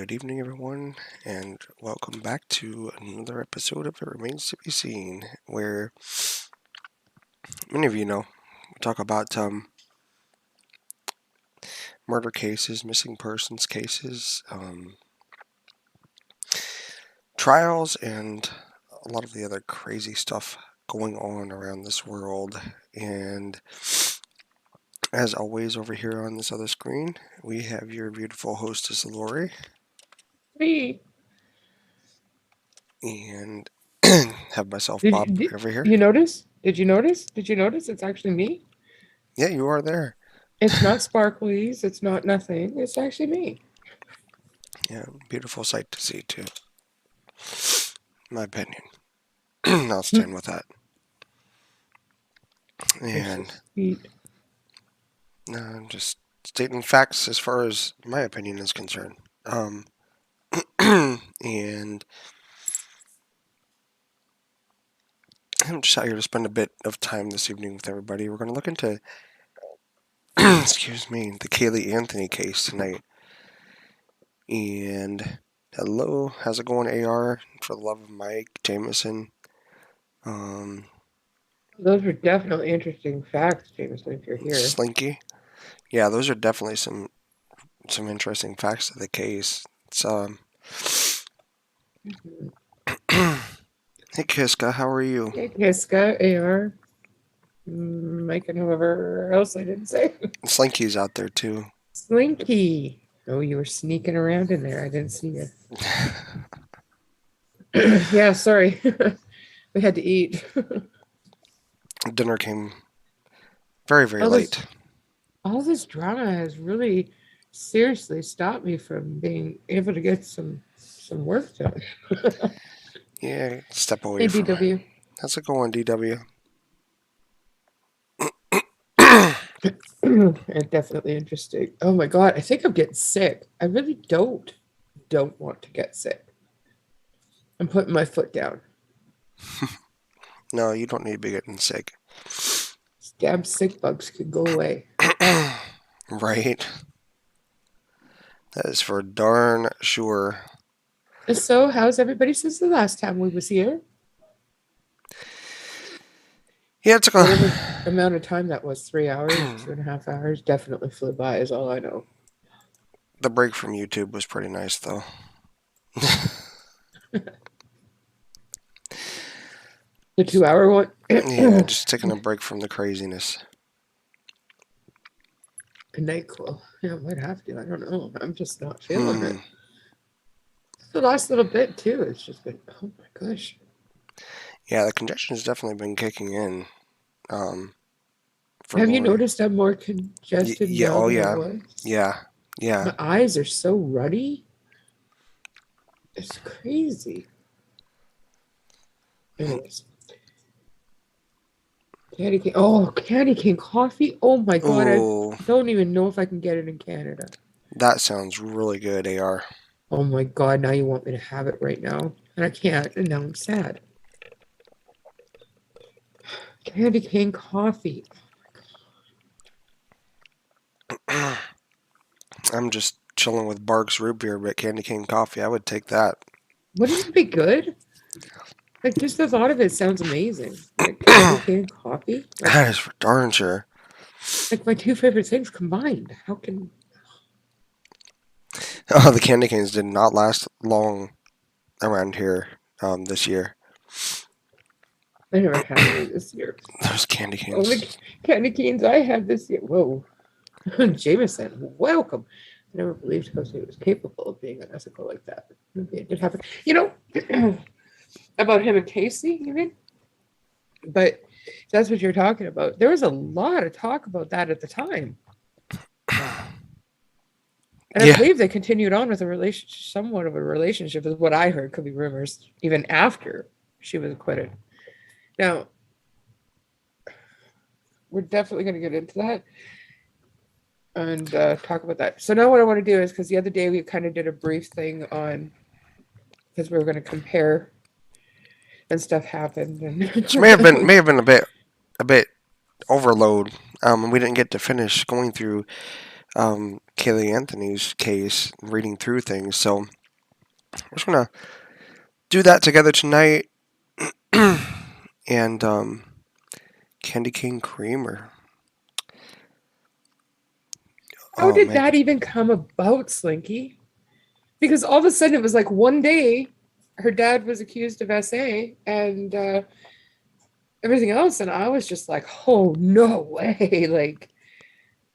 Good evening, everyone, and welcome back to another episode of It Remains to Be Seen, where many of you know we talk about murder cases, missing persons cases, trials, and a lot of the other crazy stuff going on around this world. And as always, over here on this other screen, we have your beautiful hostess, Lori. Me. And have myself, Did Bob, you, over here. you notice? Did you notice? Did you notice? It's actually me. Yeah, you are there. It's not sparklies. It's not nothing. It's actually me. Yeah, beautiful sight to see, too. My opinion. I'll stand with that. You're so And sweet. I'm just stating facts as far as my opinion is concerned. And I'm just out here to spend a bit of time this evening with everybody. We're going to look into, excuse me, the Caylee Anthony case tonight. And hello, how's it going, AR? For the love of Mike, Jameson. Those are definitely interesting facts, Jameson, if you're here. Slinky. Yeah, those are definitely some interesting facts of the case. It's Hey Kiska, how are you? Hey, Kiska, AR, Mike, and whoever else I didn't say. Slinky's out there too. Slinky. Oh, you were sneaking around in there. I didn't see you. Yeah, sorry. We had to eat. Dinner came very, very late. All this drama has really seriously stopped me from being able to get some work done. Yeah, step away Hey, from DW. it. How's it going, DW? It's definitely interesting. Oh my god, I think I'm getting sick. I really don't want to get sick. I'm putting my foot down. No, you don't need to be getting sick. Damn sick bugs could go away. Right? That is for darn sure. So, how's everybody since the last time we was here? Yeah, it's Whatever amount of time that was, 3 hours, 2.5 hours, definitely flew by is all I know. the break from YouTube was pretty nice, though. The 2 hour one? Yeah, just taking a break from the craziness. A NyQuil. Yeah, I might have to. I don't know. I'm just not feeling it. The last little bit, too. It's just been, oh my gosh. Yeah, the congestion's definitely been kicking in. Have you noticed I'm more congested yeah, now than I was? Yeah. My eyes are so ruddy. It's crazy. Anyways. Candy cane. Oh, candy cane coffee. Oh my god. Ooh. I don't even know if I can get it in Canada. That sounds really good, AR. Oh my god. Now you want me to have it right now. And I can't. And now I'm sad. Candy cane coffee. I'm just chilling with Barks root beer, but candy cane coffee, I would take that. Wouldn't it be good? Like, just the thought of it sounds amazing. Like, candy cane coffee? Like, That is for darn sure. like my two favorite things combined. How can... Oh, the candy canes did not last long around here this year. I never had any this year. Those candy canes. Only candy canes I had this year. Whoa. Jameson, welcome. I never believed Jose was capable of being unethical like that. Maybe it did happen. You know, about him and Casey, you mean? But that's what you're talking about. There was a lot of talk about that at the time. And I believe they continued on with a relationship, somewhat of a relationship, is what I heard. Could be rumors, even after she was acquitted. Now, we're definitely going to get into that and talk about that. So now what I want to do is, because the other day we kind of did a brief thing on, because we were going to compare and stuff happened. And it may have been a bit overload. We didn't get to finish going through Caylee Anthony's case, reading through things. So we're just gonna do that together tonight. And candy cane creamer. How Oh did man. that even come about, Slinky? Because all of a sudden it was like one day her dad was accused of SA and everything else. And I was just like, oh, no way. Like,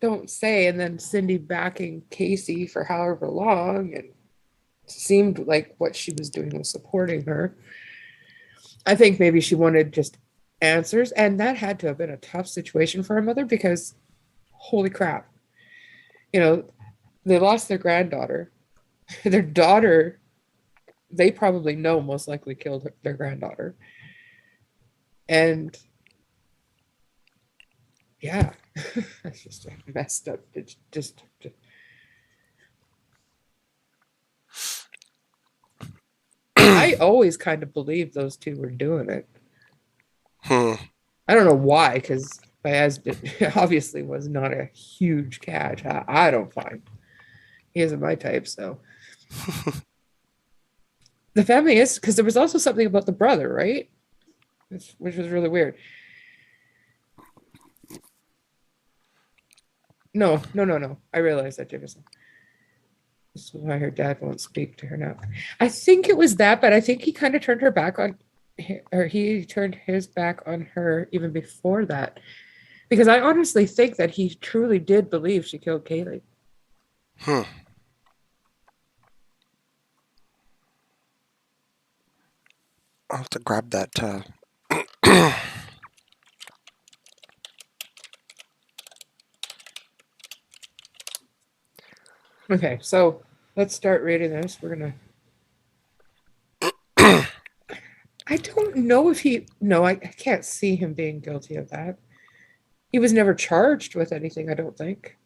don't say. And then Cindy backing Casey for however long. And seemed like what she was doing was supporting her. I think maybe she wanted just answers. And that had to have been a tough situation for her mother because holy crap. You know, they lost their granddaughter. Their daughter, they probably know most likely killed their granddaughter. And yeah, that's just messed up. It's just I always kind of believed those two were doing it. Hmm. I don't know why, because Baez obviously was not a huge catch. I don't find he isn't my type. So the family is because there was also something about the brother, right? Which was really weird. No, no, no, no. I realized that, Jameson. This is why her dad won't speak to her now. I think it was that, but I think he kind of turned her back on, or he turned his back on her even before that. Because I honestly think that he truly did believe she killed Caylee. Hmm. I'll have to grab that. Okay, so let's start reading this. We're gonna. I don't know if he. No, I can't see him being guilty of that. He was never charged with anything, I don't think.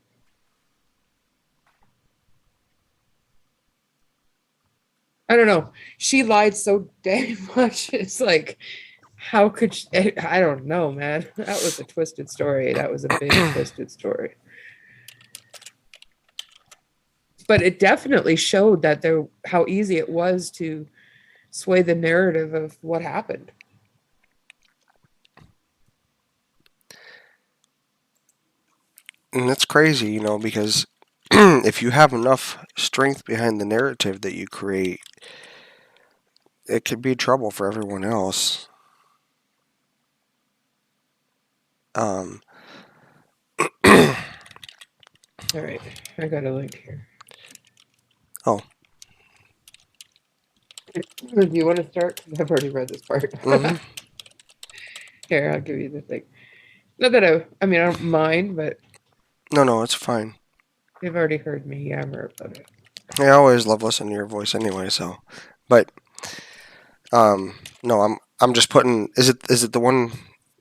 I don't know. She lied so dang much. It's like, how could she? I don't know, man. That was a twisted story. That was a big twisted story. But it definitely showed that there how easy it was to sway the narrative of what happened. And it's crazy, because if you have enough strength behind the narrative that you create, it could be trouble for everyone else. Um, All right, I got a link here. oh, Do you want to start? I've already read this part. mm-hmm. Here, I'll give you the thing. Not that I mean, I don't mind, but No, it's fine. you've already heard me yammer about it. I always love listening to your voice anyway. So, but no, I'm just putting. Is it the one,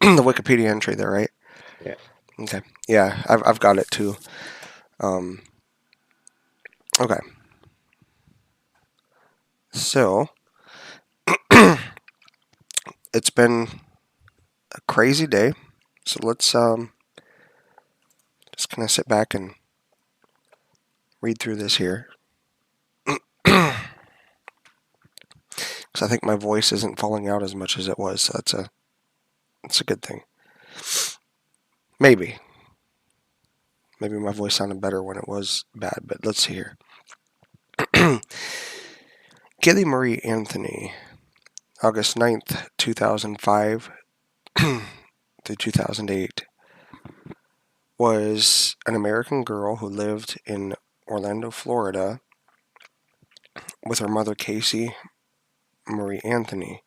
the Wikipedia entry there, right? Yeah. Okay. Yeah, I've got it too. Um, okay. So it's been a crazy day. So let's just kind of sit back and read through this here. Because I think my voice isn't falling out as much as it was. So that's a good thing. Maybe my voice sounded better when it was bad. But let's see here. Caylee Marie Anthony, August 9th, 2005 through 2008, was an American girl who lived in Orlando, Florida, with her mother Caylee Marie Anthony,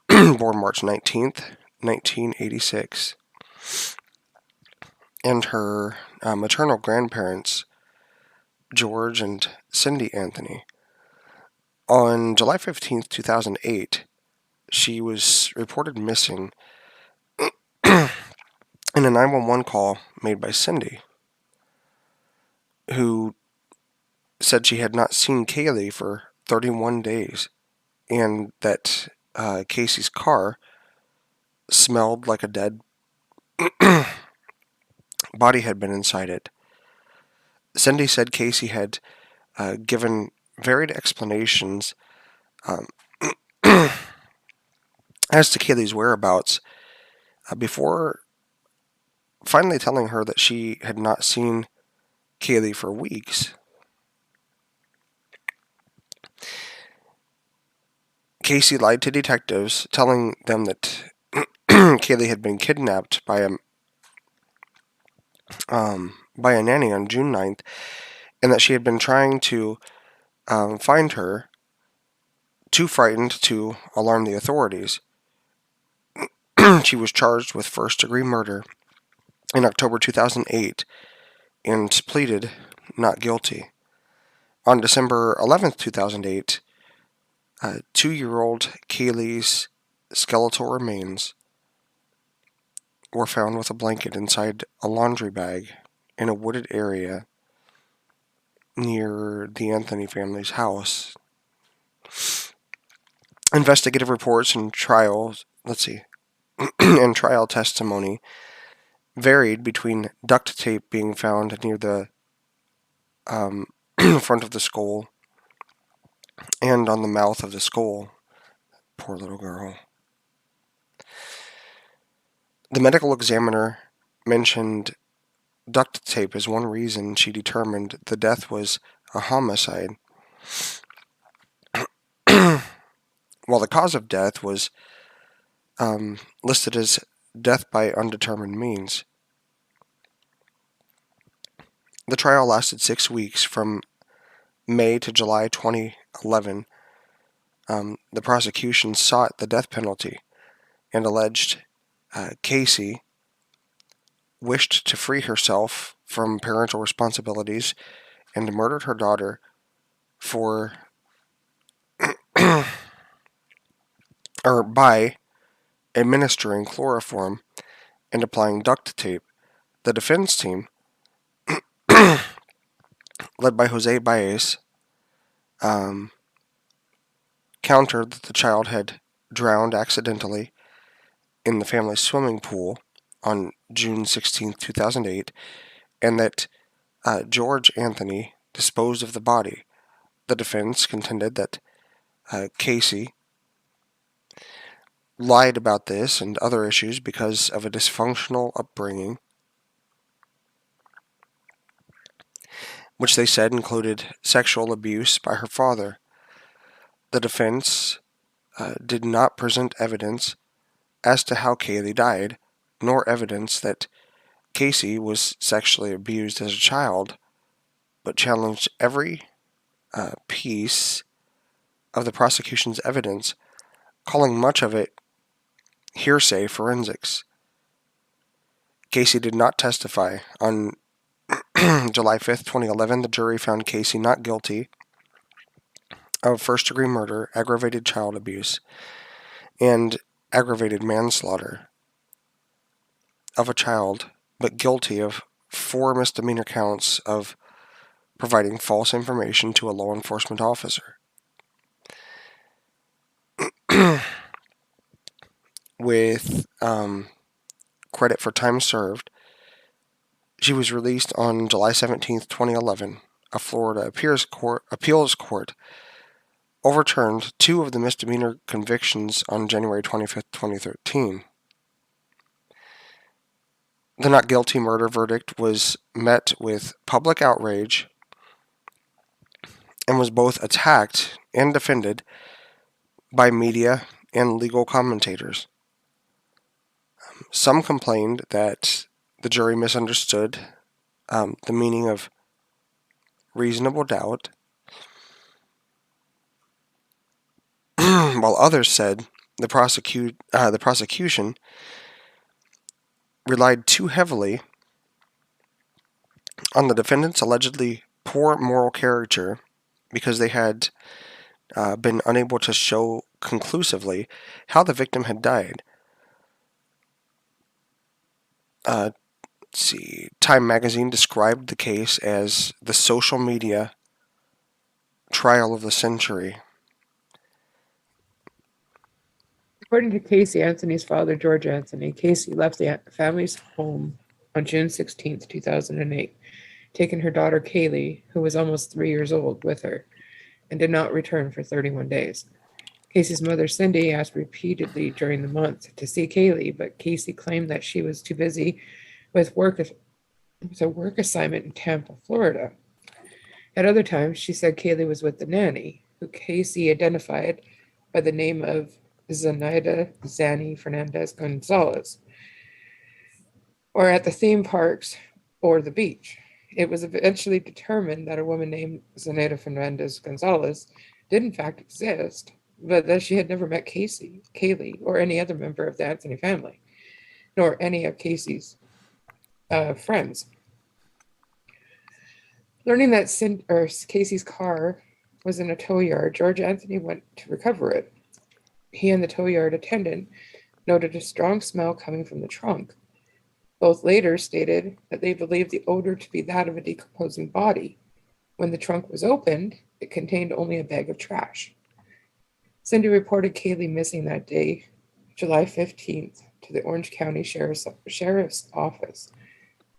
born March 19th, 1986, and her maternal grandparents, George and Cindy Anthony. On July 15th, 2008, she was reported missing in a 911 call made by Cindy, who said she had not seen Caylee for 31 days and that Casey's car smelled like a dead body had been inside it. Cindy said Casey had given varied explanations um, as to Caylee's whereabouts before finally telling her that she had not seen Caylee for weeks. Casey lied to detectives, telling them that Caylee had been kidnapped by a nanny on June 9th, and that she had been trying to find her, too frightened to alarm the authorities. She was charged with first-degree murder in October 2008 and pleaded not guilty. On December 11th, 2008, 2-year-old Caylee's skeletal remains were found with a blanket inside a laundry bag in a wooded area near the Anthony family's house. Investigative reports and and trial testimony varied between duct tape being found near the um, front of the skull and on the mouth of the skull. Poor little girl. The medical examiner mentioned duct tape as one reason she determined the death was a homicide, while the cause of death was listed as death by undetermined means. The trial lasted 6 weeks from May to July 2011. The prosecution sought the death penalty and alleged Casey wished to free herself from parental responsibilities and murdered her daughter for or by administering chloroform and applying duct tape. The defense team, led by Jose Baez, countered that the child had drowned accidentally in the family's swimming pool on June 16, 2008, and that George Anthony disposed of the body. The defense contended that Casey lied about this and other issues because of a dysfunctional upbringing, which they said included sexual abuse by her father. The defense did not present evidence as to how Caylee died, nor evidence that Casey was sexually abused as a child, but challenged every piece of the prosecution's evidence, calling much of it hearsay forensics. Casey did not testify. On July 5th, 2011, the jury found Casey not guilty of first-degree murder, aggravated child abuse, and aggravated manslaughter of a child, but guilty of 4 misdemeanor counts of providing false information to a law enforcement officer. With credit for time served, she was released on July 17th, 2011. A Florida appeals court overturned 2 of the misdemeanor convictions on January 25th, 2013. The not guilty murder verdict was met with public outrage and was both attacked and defended by media and legal commentators. Some complained that the jury misunderstood the meaning of reasonable doubt, while others said the prosecution relied too heavily on the defendant's allegedly poor moral character because they had been unable to show conclusively how the victim had died. Time magazine described the case as the social media trial of the century. According to Casey Anthony's father, George Anthony, Casey left the family's home on June 16th, 2008, taking her daughter Caylee, who was almost 3 years old, with her. and did not return for 31 days. Casey's mother, Cindy, asked repeatedly during the month to see Caylee, but Casey claimed that she was too busy with a work assignment in Tampa, Florida. At other times, she said Caylee was with the nanny, who Casey identified by the name of Zenaida Zanny Fernandez Gonzalez, or at the theme parks or the beach. It was eventually determined that a woman named Zenaida Fernandez Gonzalez did in fact exist, but that she had never met Caylee, or any other member of the Anthony family, nor any of Casey's friends. Learning that Casey's car was in a tow yard, George Anthony went to recover it. He and the tow yard attendant noted a strong smell coming from the trunk. Both later stated that they believed the odor to be that of a decomposing body. When the trunk was opened, it contained only a bag of trash. Cindy reported Caylee missing that day, July 15th, to the Orange County Sheriff's Office.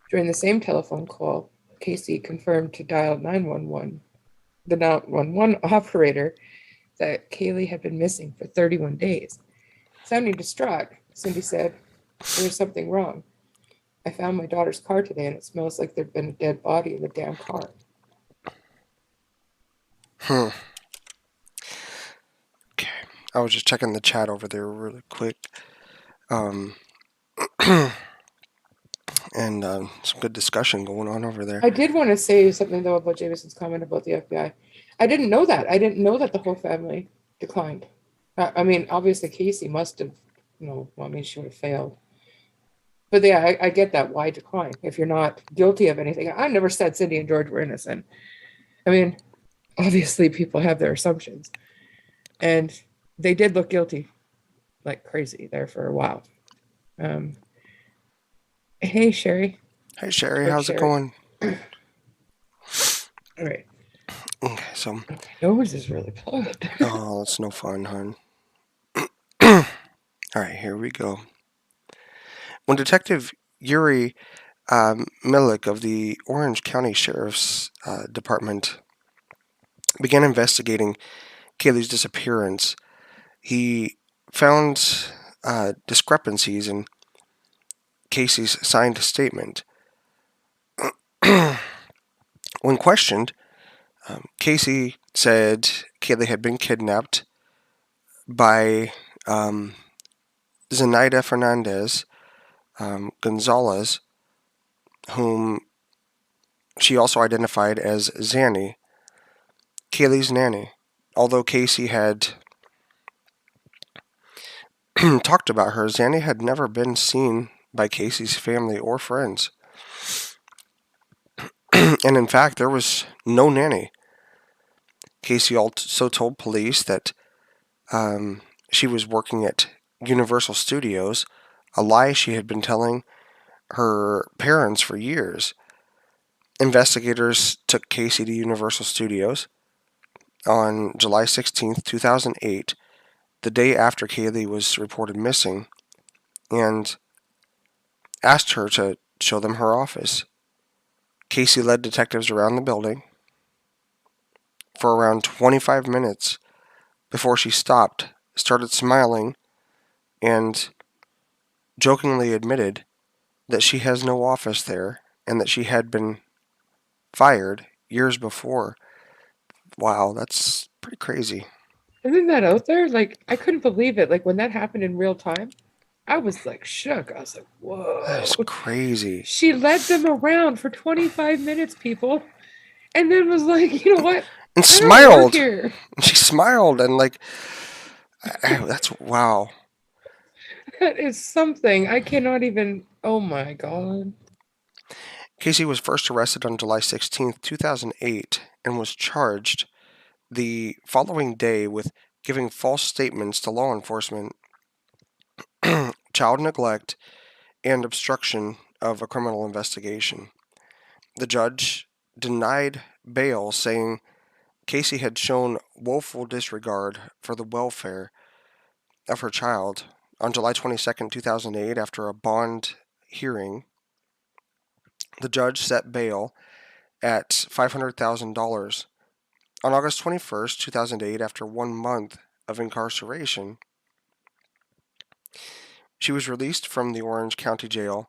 During the same telephone call, Casey confirmed to dial 911, the 911 operator, that Caylee had been missing for 31 days. Sounding distraught, Cindy said, "There's something wrong. I found my daughter's car today and it smells like there'd been a dead body in the damn car." Hmm. Okay. I was just checking the chat over there really quick. And some good discussion going on over there. I did want to say something, though, about Jameson's comment about the FBI. I didn't know that. I didn't know that the whole family declined. I mean, obviously, Casey must have, she would have failed. But yeah, I get that. Why decline if you're not guilty of anything? I never said Cindy and George were innocent. I mean, obviously, people have their assumptions. And they did look guilty like crazy there for a while. Hey, Sherry. Hey, Sherry, Or how's it Sherry. going? All right. Okay, so. My nose is really plugged. Oh, that's no fun, hon. All right, here we go. When Detective Yuri Milik of the Orange County Sheriff's Department began investigating Caylee's disappearance, he found discrepancies in Casey's signed statement. When questioned, Casey said Caylee had been kidnapped by Zenaida Fernandez Gonzalez, whom she also identified as Zanny, Caylee's nanny. Although Casey had talked about her, Zanny had never been seen by Casey's family or friends. And in fact, there was no nanny. Casey also told police that she was working at Universal Studios, a lie she had been telling her parents for years. Investigators took Casey to Universal Studios on July 16th, 2008, the day after Caylee was reported missing, and asked her to show them her office. Casey led detectives around the building for around 25 minutes before she stopped, started smiling, and jokingly admitted that she has no office there and that she had been fired years before. Wow, that's pretty crazy. Isn't that out there? Like, I couldn't believe it. Like, when that happened in real time, I was like shook. I was like, That is whoa. crazy. She led them around for 25 minutes, people. And then was like, you know what? And I don't work smiled. here. She smiled and that's wow. That is something. I cannot even. Oh my God. Casey was first arrested on July 16th, 2008, and was charged the following day with giving false statements to law enforcement, child neglect, and obstruction of a criminal investigation. The judge denied bail, saying Casey had shown woeful disregard for the welfare of her child. On July 22nd, 2008, after a bond hearing, the judge set bail at $500,000 On August 21st, 2008, after 1 month of incarceration, she was released from the Orange County Jail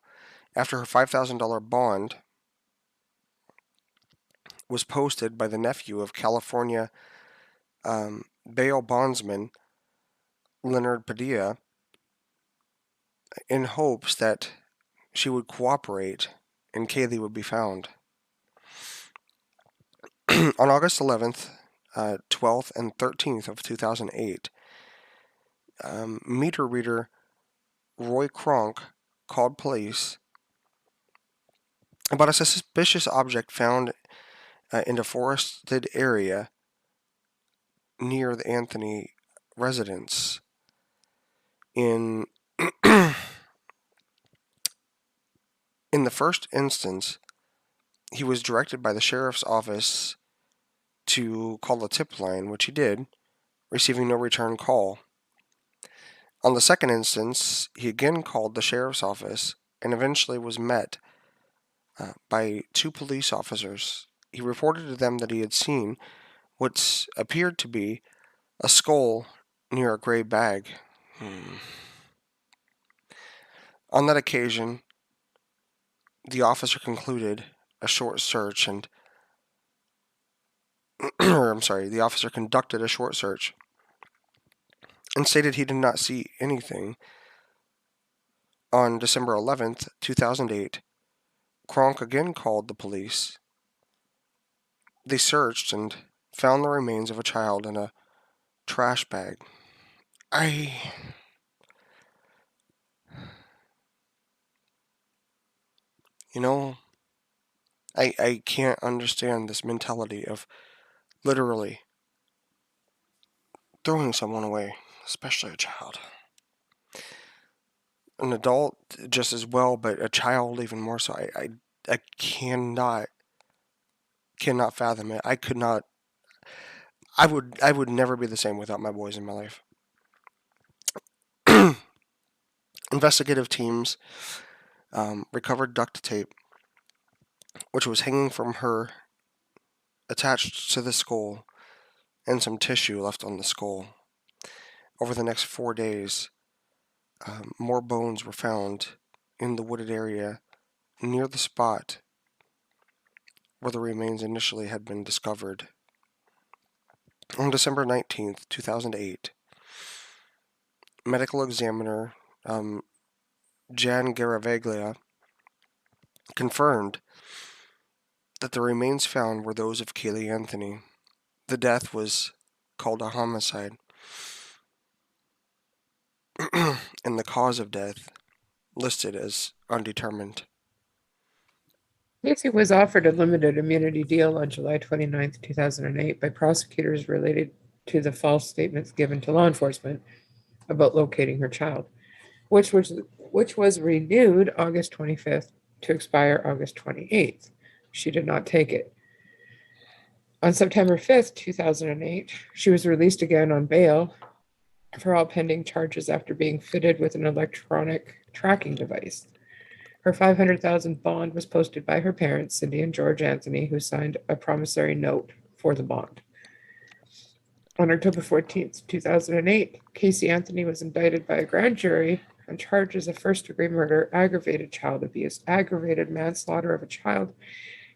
after her $5,000 bond was posted by the nephew of California bail bondsman Leonard Padilla in hopes that she would cooperate and Caylee would be found. On August 11th, 12th, and 13th of 2008, meter reader Roy Kronk called police about a suspicious object found in a forested area near the Anthony residence. In in the first instance, he was directed by the sheriff's office to call the tip line, which he did, receiving no return call. On the second instance, he again called the sheriff's office and eventually was met by two police officers. He reported to them that he had seen what appeared to be a skull near a gray bag. On that occasion, the officer concluded a short search and the officer conducted a short search and stated he did not see anything. On December 11th, 2008, Kronk again called the police. They searched and found the remains of a child in a trash bag. You know, I can't understand this mentality of literally throwing someone away, especially a child. An adult just as well, but a child even more so. I cannot fathom it. I could not. I would never be the same without my boys in my life. Investigative teams recovered duct tape, which was hanging from her, attached to the skull, and some tissue left on the skull. Over the next 4 days, more bones were found in the wooded area near the spot where the remains initially had been discovered. On December 19th, 2008, medical examiner Jan Garavaglia confirmed that the remains found were those of Caylee Anthony. The death was called a homicide, and the cause of death listed as undetermined. Casey was offered a limited immunity deal on July 29th, 2008 by prosecutors related to the false statements given to law enforcement about locating her child, which was renewed August 25th to expire August 28th. She did not take it. On September 5th, 2008, she was released again on bail for all pending charges after being fitted with an electronic tracking device. Her $500,000 bond was posted by her parents, Cindy and George Anthony, who signed a promissory note for the bond. On October 14th, 2008, Caylee Anthony was indicted by a grand jury on charges of first-degree murder, aggravated child abuse, aggravated manslaughter of a child,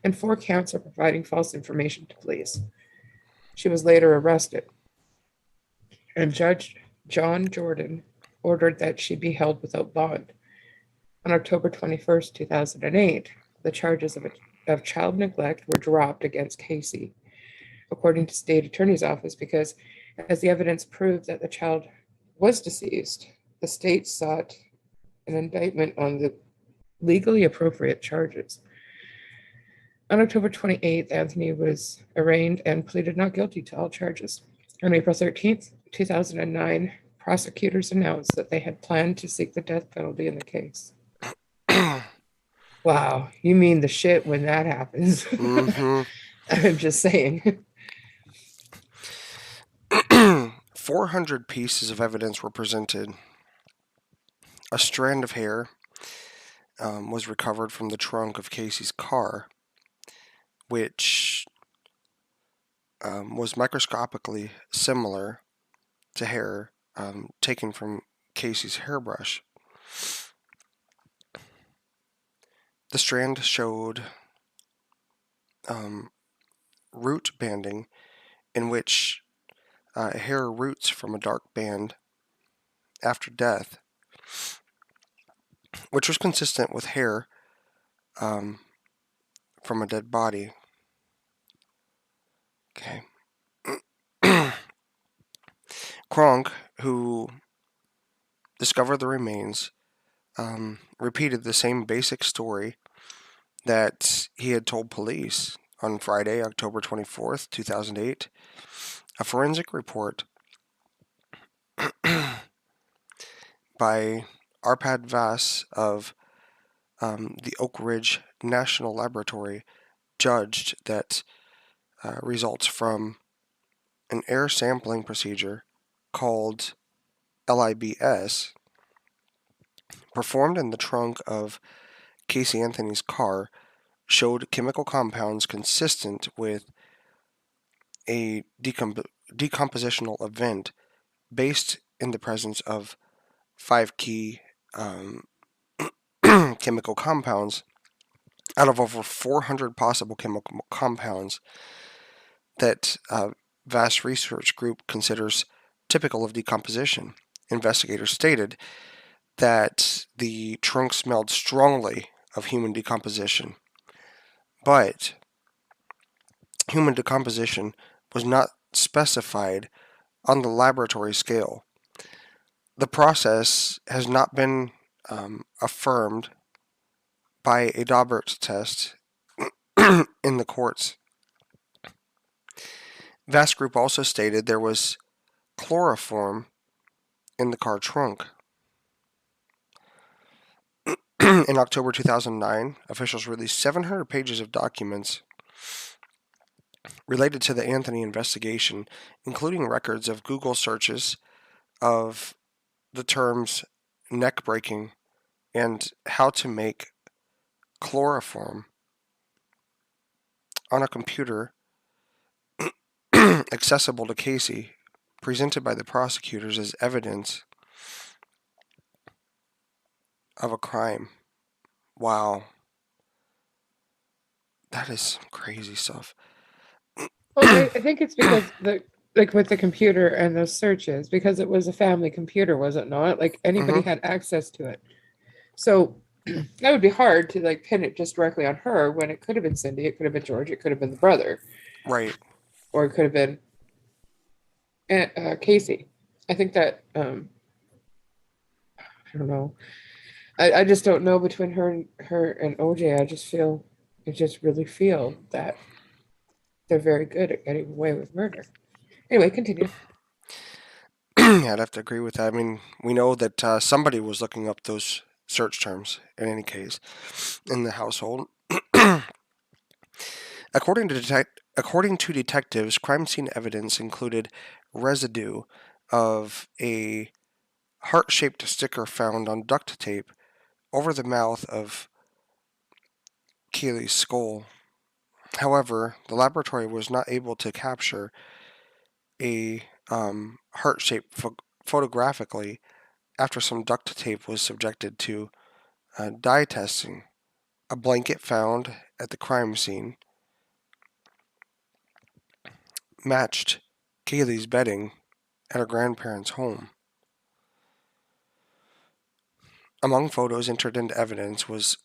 and 4 counts of providing false information to police. She was later arrested, and Judge John Jordan ordered that she be held without bond. On October 21st, 2008, the charges of child neglect were dropped against Caylee, according to state attorney's office, because as the evidence proved that the child was deceased, the state sought an indictment on the legally appropriate charges. On October 28th, Anthony was arraigned and pleaded not guilty to all charges. On April 13th, 2009, prosecutors announced that they had planned to seek the death penalty in the case. Wow, you mean the shit when that happens. Mm-hmm. I'm just saying. 400 pieces of evidence were presented. A strand of hair was recovered from the trunk of Casey's car, which was microscopically similar to hair taken from Casey's hairbrush. The strand showed root banding, in which hair roots from a dark band after death, which was consistent with hair um, from a dead body. Okay. Kronk, who discovered the remains, repeated the same basic story that he had told police on Friday, October 24th, 2008. A forensic report by Arpad Vass of the Oak Ridge National Laboratory judged that results from an air sampling procedure called LIBS performed in the trunk of Caylee Anthony's car showed chemical compounds consistent with a decompositional event based in the presence of 5 key chemical compounds out of over 400 possible chemical compounds that vast research group considers typical of decomposition. Investigators stated that the trunk smelled strongly of human decomposition, but human decomposition was not specified on the laboratory scale. The process has not been affirmed by a Daubert's test in the courts. Vast Group also stated there was chloroform in the car trunk. In October 2009, officials released 700 pages of documents related to the Anthony investigation, including records of Google searches of the terms neck breaking and how to make chloroform on a computer accessible to Casey, presented by the prosecutors as evidence of a crime. Wow. That is some crazy stuff. Well, I think it's because the like with the computer and those searches, because it was a family computer, was it not? Like anybody Mm-hmm. had access to it. So that would be hard to like pin it just directly on her when it could have been Cindy, it could have been George, it could have been the brother, Right. or it could have been Casey. I think that I don't know. I just don't know between her and OJ. I just really feel that they're very good at getting away with murder. Anyway, continue. Yeah, I'd have to agree with that. I mean, we know that somebody was looking up those search terms in any case in the household. According to detectives, crime scene evidence included residue of a heart-shaped sticker found on duct tape over the mouth of Keely's skull. However, the laboratory was not able to capture a heart shape photographically after some duct tape was subjected to dye testing. A blanket found at the crime scene matched Kaylee's bedding at her grandparents' home. Among photos entered into evidence was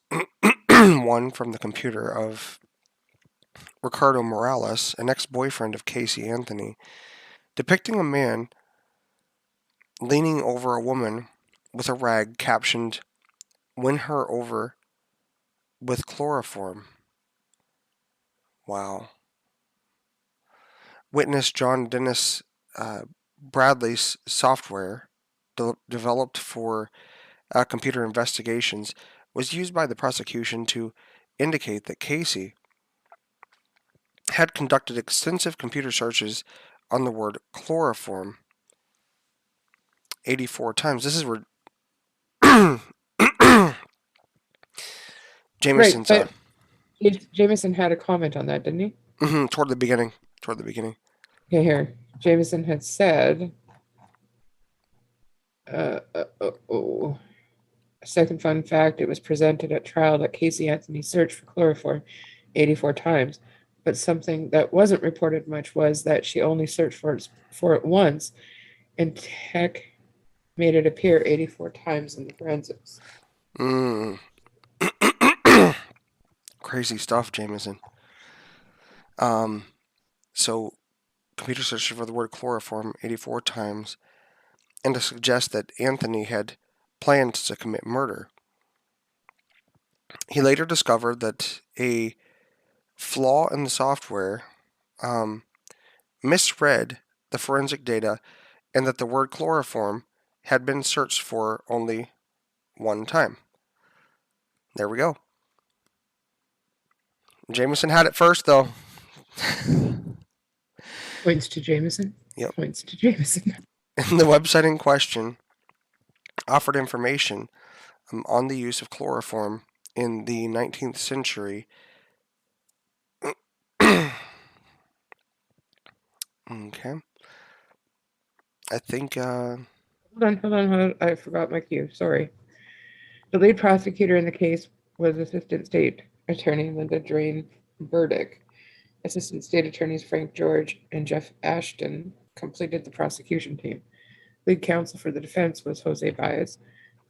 one from the computer of Ricardo Morales, an ex-boyfriend of Caylee Anthony, depicting a man leaning over a woman with a rag captioned, "Win her over with chloroform." Wow. Witness John Dennis Bradley's software, developed for computer investigations, was used by the prosecution to indicate that Casey had conducted extensive computer searches on the word chloroform 84 times. This is where Right, Jameson's but Jameson had a comment on that, didn't he? toward the beginning. Toward the beginning. Okay, here. Jameson had said, uh, uh, oh, a second fun fact, it was presented at trial that Caylee Anthony searched for chloroform 84 times. But something that wasn't reported much was that she only searched for it once, and Tech made it appear 84 times in the forensics. Mm. Crazy stuff, Jameson. Um, so computer searched for the word chloroform 84 times, and to suggest that Anthony had planned to commit murder. He later discovered that a flaw in the software um, misread the forensic data and that the word chloroform had been searched for only one time. There we go. Jameson had it first, though. Points to Jameson. Yep. Points to Jameson. And the website in question offered information on the use of chloroform in the 19th century. Okay. I think. Hold on. I forgot my cue. Sorry. The lead prosecutor in the case was Assistant State Attorney Linda Drain Burdick. Assistant State Attorneys Frank George and Jeff Ashton completed the prosecution team. Lead counsel for the defense was Jose Baez,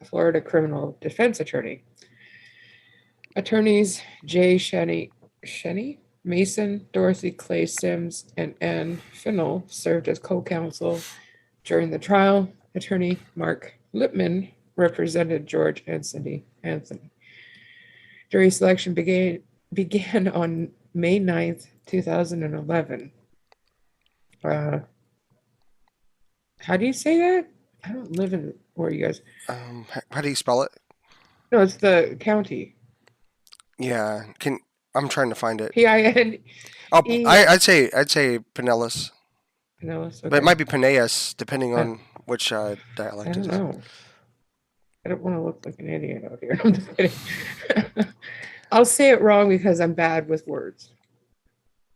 a Florida criminal defense attorney. Attorneys Jay Shenny, Mason, Dorothy Clay Sims, and Ann Finnell served as co-counsel during the trial. Attorney Mark Lipman represented George and Cindy Anthony. Jury selection began on May 9th, 2011. How do you say that? I don't live in where you guys. how do you spell it? No, it's the county. Yeah. I'm trying to find it. P-I-N-E. Oh, I'd say Pinellas, Pinellas. but it Okay. might be Peneus depending I, on which I dialect it don't is. know. I don't want to look like an idiot out here. I'm just kidding. I'll say it wrong because I'm bad with words.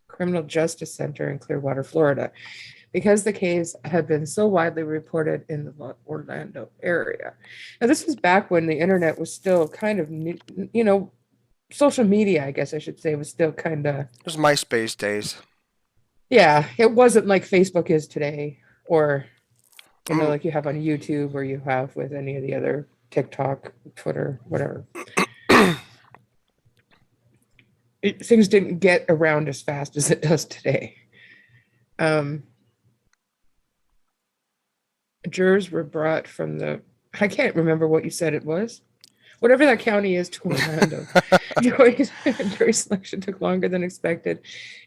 Criminal Justice Center in Clearwater, Florida, because the case had been so widely reported in the Orlando area. Now, this was back when the internet was still kind of, social media, I guess I should say, was still kind of, It was MySpace days. yeah, it wasn't like Facebook is today, or, I mean, like you have on YouTube or you have with any of the other TikTok, Twitter, whatever. Things didn't get around as fast as it does today. Um, Jurors were brought from I can't remember what you said it was. Whatever that county is to Orlando. Jury selection took longer than expected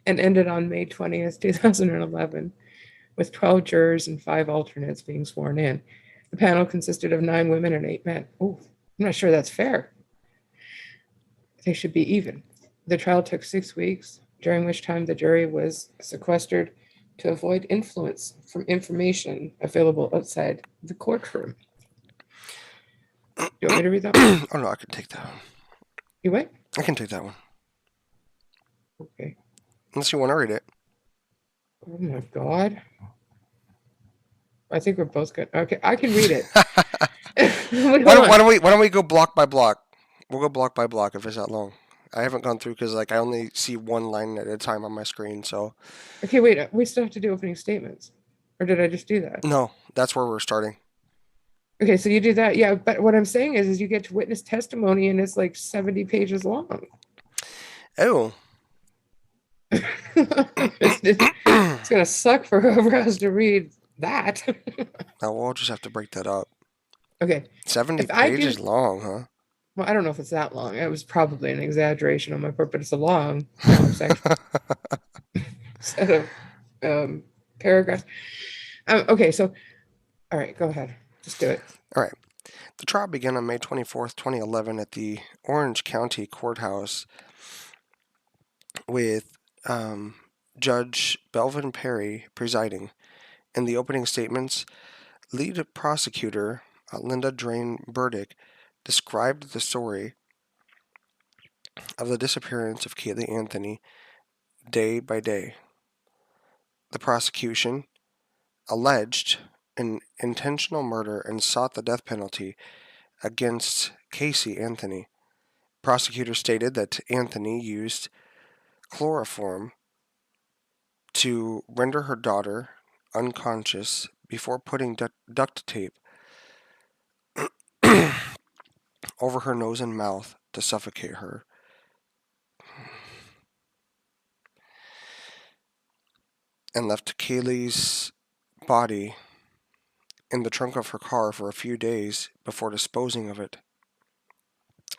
and ended on May 20th, 2011, with 12 jurors and 5 alternates being sworn in. The panel consisted of 9 women and 8 men. Oh, I'm not sure that's fair. They should be even. The trial took 6 weeks, during which time the jury was sequestered to avoid influence from information available outside the courtroom. Do you want me to read that one? oh no, I can take that one. You what? I can take that one. Okay. Unless you want to read it. Oh my God. I think we're both good. Okay, I can read it. why don't we go block by block? We'll go block by block if it's that long. I haven't gone through because I only see one line at a time on my screen. So Okay, wait. We still have to do opening statements, or did I just do that? no, that's where we're starting. Okay, so you do that, yeah. But what I'm saying is you get to witness testimony, and it's like 70 pages long. Oh. It's gonna suck for whoever has to read that. Now we'll just have to break that up. Okay. 70 pages long, huh? Well, I don't know if it's that long. It was probably an exaggeration on my part, but it's a long section set of paragraphs. Okay, so, all right, go ahead. Just do it. All right. The trial began on May 24th, 2011 at the Orange County Courthouse with Judge Belvin Perry presiding. In the opening statements, lead prosecutor Linda Drain Burdick described the story of the disappearance of Caylee Anthony day by day. The prosecution alleged an intentional murder and sought the death penalty against Caylee Anthony. Prosecutors stated that Anthony used chloroform to render her daughter unconscious before putting duct tape over her nose and mouth to suffocate her. And left Caylee's body in the trunk of her car for a few days before disposing of it.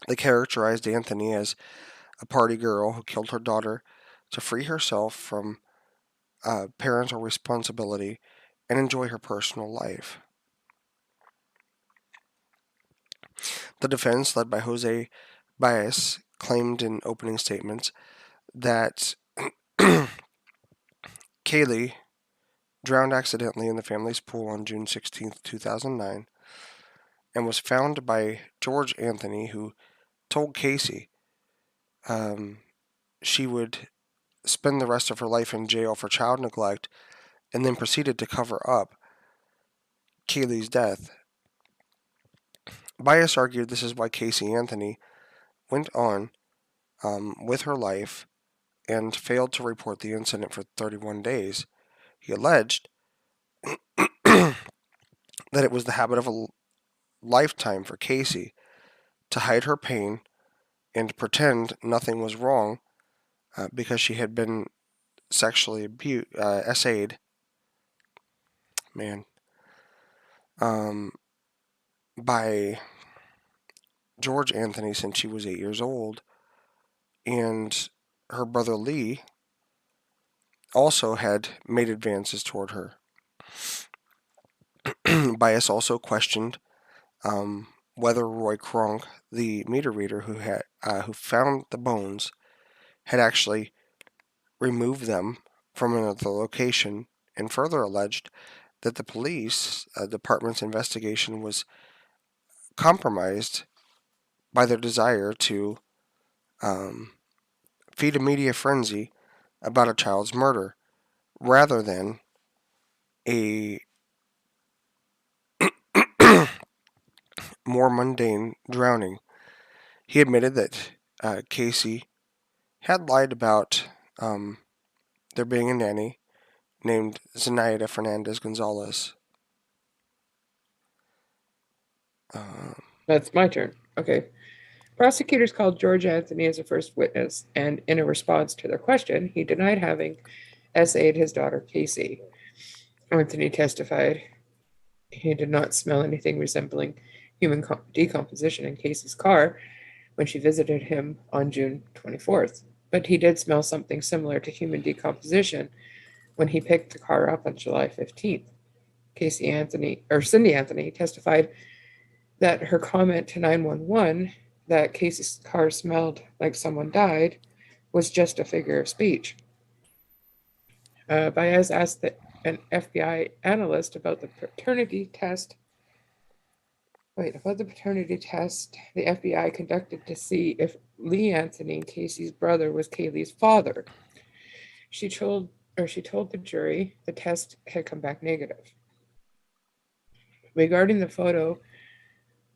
They characterized Anthony as a party girl who killed her daughter to free herself from parental responsibility and enjoy her personal life. The defense, led by Jose Baez, claimed in opening statements that Caylee drowned accidentally in the family's pool on June 16, 2009, and was found by George Anthony, who told Casey she would spend the rest of her life in jail for child neglect, and then proceeded to cover up Caylee's death. Bias argued this is why Caylee Anthony went on with her life and failed to report the incident for 31 days. He alleged that it was the habit of a lifetime for Casey to hide her pain and pretend nothing was wrong because she had been sexually essayed, man, by George Anthony since she was 8 years old, and her brother Lee also had made advances toward her. Bias also questioned whether Roy Kronk, the meter reader who found the bones, had actually removed them from another location, and further alleged that the police department's investigation was compromised by their desire to feed a media frenzy about a child's murder rather than a more mundane drowning. He admitted that Casey had lied about there being a nanny named Zenaida Fernandez Gonzalez. That's my turn. Okay. Prosecutors called George Anthony as a first witness, and in a response to their question, he denied having essayed his daughter, Caylee. Anthony testified he did not smell anything resembling human decomposition in Caylee's car when she visited him on June 24th, but he did smell something similar to human decomposition when he picked the car up on July 15th. Cindy Anthony testified that her comment to 911 that Caylee's car smelled like someone died was just a figure of speech. Baez asked an FBI analyst about the paternity test. About the paternity test the FBI conducted to see if Lee Anthony, Caylee's brother, was Caylee's father. She told the jury the test had come back negative. Regarding the photo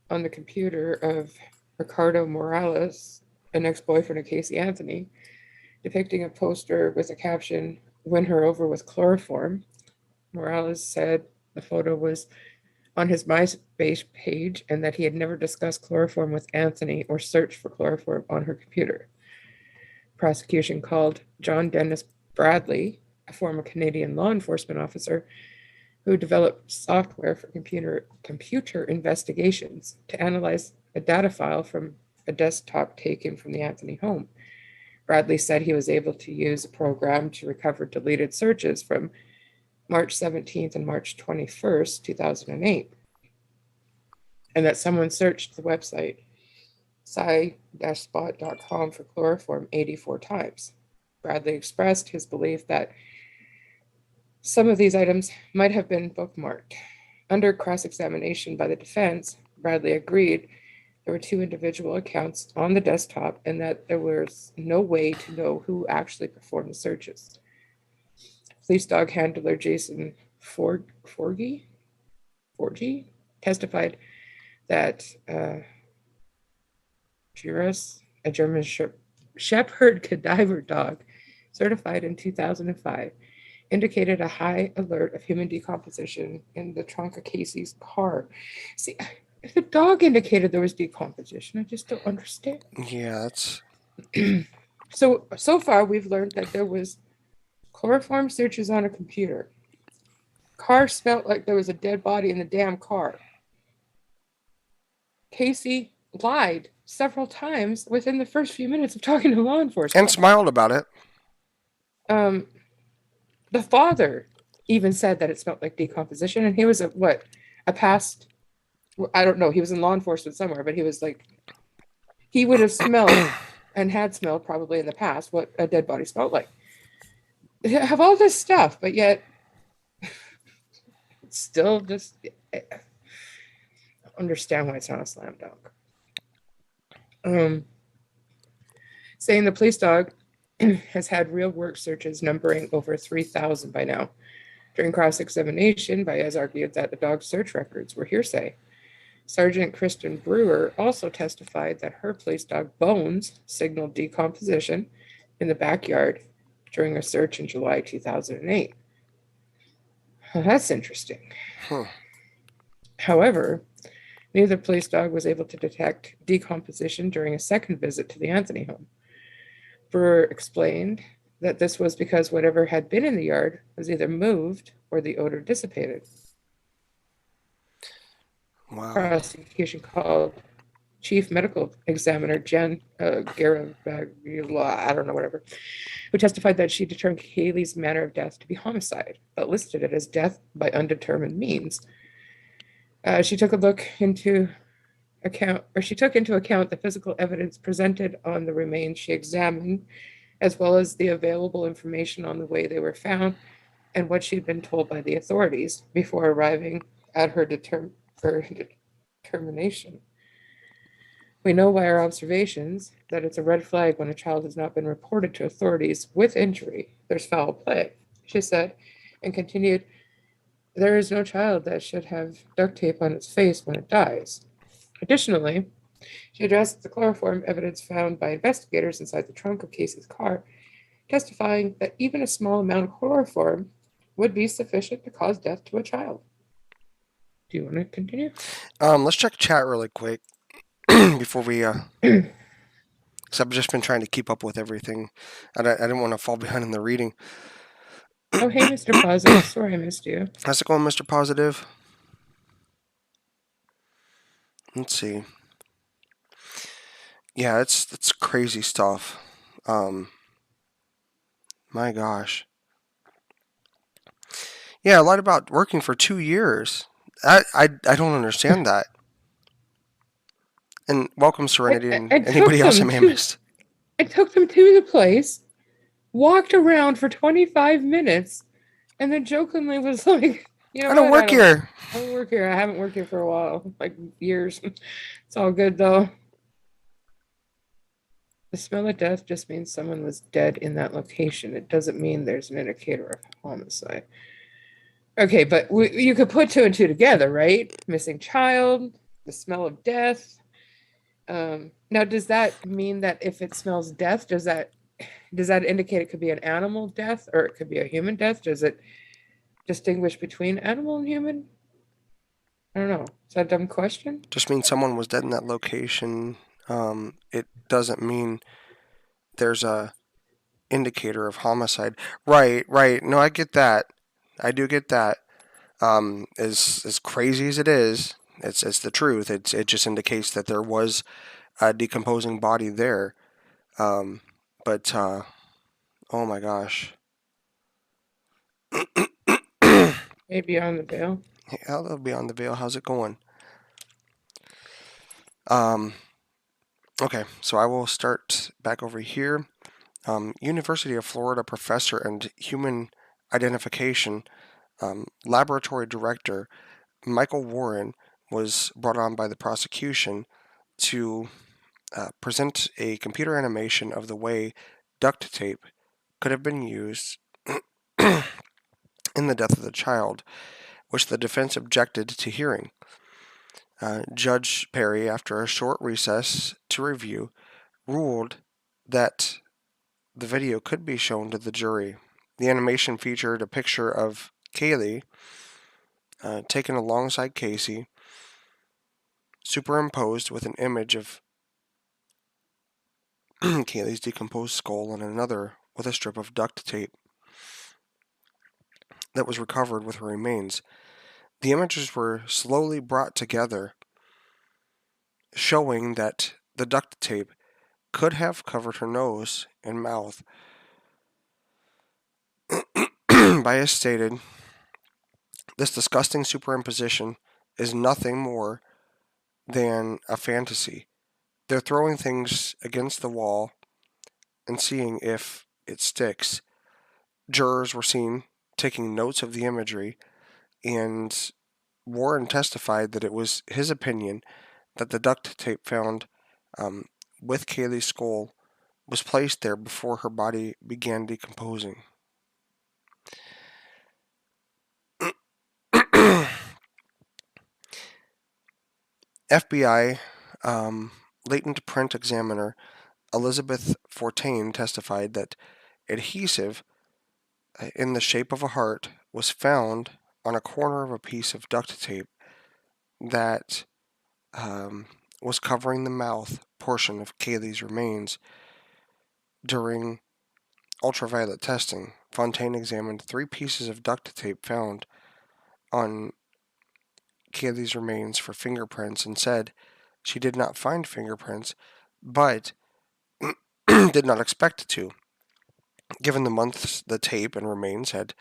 on the computer of Ricardo Morales, an ex-boyfriend of Caylee Anthony, depicting a poster with a caption, "Win her over with chloroform," Morales said the photo was on his MySpace page and that he had never discussed chloroform with Anthony or searched for chloroform on her computer. Prosecution called John Dennis Bradley, a former Canadian law enforcement officer who developed software for computer investigations to analyze a data file from a desktop taken from the Anthony home. Bradley said he was able to use a program to recover deleted searches from March 17th and March 21st, 2008, and that someone searched the website psi-spot.com for chloroform 84 times. Bradley expressed his belief that some of these items might have been bookmarked. Under cross-examination by the defense, Bradley agreed there were 2 individual accounts on the desktop and that there was no way to know who actually performed the searches. police dog handler Jason Forgy testified that Juras, a German Shepherd cadaver dog, certified in 2005, indicated a high alert of human decomposition in the trunk of Casey's car. See, if the dog indicated there was decomposition, I just don't understand. Yeah, that's So far, we've learned that there was chloroform searches on a computer. Car smelled like there was a dead body in the damn car. Casey lied several times within the first few minutes of talking to law and enforcement. smiled about it. Um, the father even said that it smelled like decomposition, and he was a past. I don't know. He was in law enforcement somewhere, but he was like, he would have smelled and had smelled probably in the past what a dead body smelled like. They have all this stuff, but yet it's still just. I don't understand why it's not a slam dunk. Saying the police dog has had real work searches numbering over 3,000 by now. During cross-examination, Baez argued that the dog's search records were hearsay. Sergeant Kristen Brewer also testified that her police dog Bones signaled decomposition in the backyard during a search in July 2008. Well, that's interesting. Huh. However, neither police dog was able to detect decomposition during a second visit to the Anthony home. Brewer explained that this was because whatever had been in the yard was either moved or the odor dissipated. Wow. Prosecution called Chief Medical Examiner Jen Garavaglia, I don't know, whatever, who testified that she determined Caylee's manner of death to be homicide, but listed it as death by undetermined means. She took into account the physical evidence presented on the remains she examined, as well as the available information on the way they were found and what she'd been told by the authorities before arriving at her determination. We know by our observations that it's a red flag when a child has not been reported to authorities with injury. There's foul play, she said, and continued, there is no child that should have duct tape on its face when it dies. Additionally, she addressed the chloroform evidence found by investigators inside the trunk of Casey's car, testifying that even a small amount of chloroform would be sufficient to cause death to a child. Do you want to continue? Let's check chat really quick before we. Because I've just been trying to keep up with everything. I didn't want to fall behind in the reading. Oh, hey, Mr. Positive. Sorry I missed you. How's it going, Mr. Positive? Let's see. Yeah, it's crazy stuff. My gosh. Yeah, I lied about working for 2 years. I don't understand that. And welcome, Serenity, and anybody else I may have missed. I took them to the place, walked around for 25 minutes, and then jokingly was like, you know, I don't work here. I don't work here. I haven't worked here for a while, like years. It's all good though. The smell of death just means someone was dead in that location. It doesn't mean there's an indicator of homicide. Okay, but you could put two and two together, right? Missing child, the smell of death. Now, does that mean that if it smells death, does that indicate it could be an animal death or it could be a human death? Does it distinguish between animal and human? I don't know. Is that a dumb question? Just means someone was dead in that location. It doesn't mean there's a indicator of homicide. Right. No, I get that. I do get that. As crazy as it is, it's the truth. It just indicates that there was a decomposing body there. But oh my gosh. Maybe Beyond the Veil. Hey, hello, Beyond the Veil. How's it going? Okay, so I will start back over here. University of Florida professor and human identification laboratory director Michael Warren was brought on by the prosecution to present a computer animation of the way duct tape could have been used in the death of the child, which the defense objected to hearing. Judge Perry, after a short recess to review, ruled that the video could be shown to the jury. The animation featured a picture of Caylee taken alongside Casey, superimposed with an image of Caylee's decomposed skull and another with a strip of duct tape that was recovered with her remains. The images were slowly brought together, showing that the duct tape could have covered her nose and mouth. Bias stated, "This disgusting superimposition is nothing more than a fantasy. They're throwing things against the wall and seeing if it sticks." Jurors were seen taking notes of the imagery, and Warren testified that it was his opinion that the duct tape found with Caylee's skull was placed there before her body began decomposing. FBI latent print examiner Elizabeth Fortain testified that adhesive in the shape of a heart was found on a corner of a piece of duct tape that was covering the mouth portion of Caylee's remains. During ultraviolet testing, Fontaine examined 3 pieces of duct tape found on Caylee's remains for fingerprints and said she did not find fingerprints, but did not expect to, given the months the tape and remains had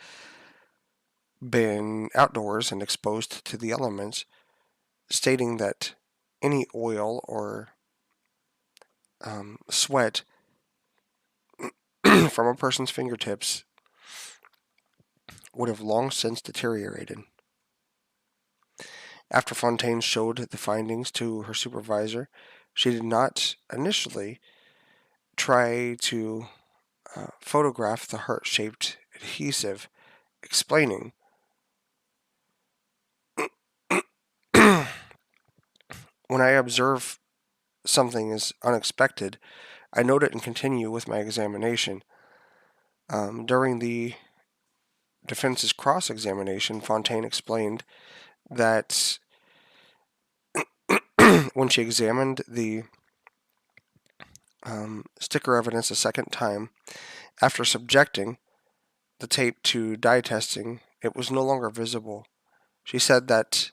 been outdoors and exposed to the elements, stating that any oil or sweat from a person's fingertips would have long since deteriorated. After Fontaine showed the findings to her supervisor, she did not initially try to photograph the heart-shaped adhesive, explaining, "When I observe something is unexpected, I note it and continue with my examination." During the defense's cross-examination, Fontaine explained that when she examined the sticker evidence a second time, after subjecting the tape to dye testing, it was no longer visible. She said that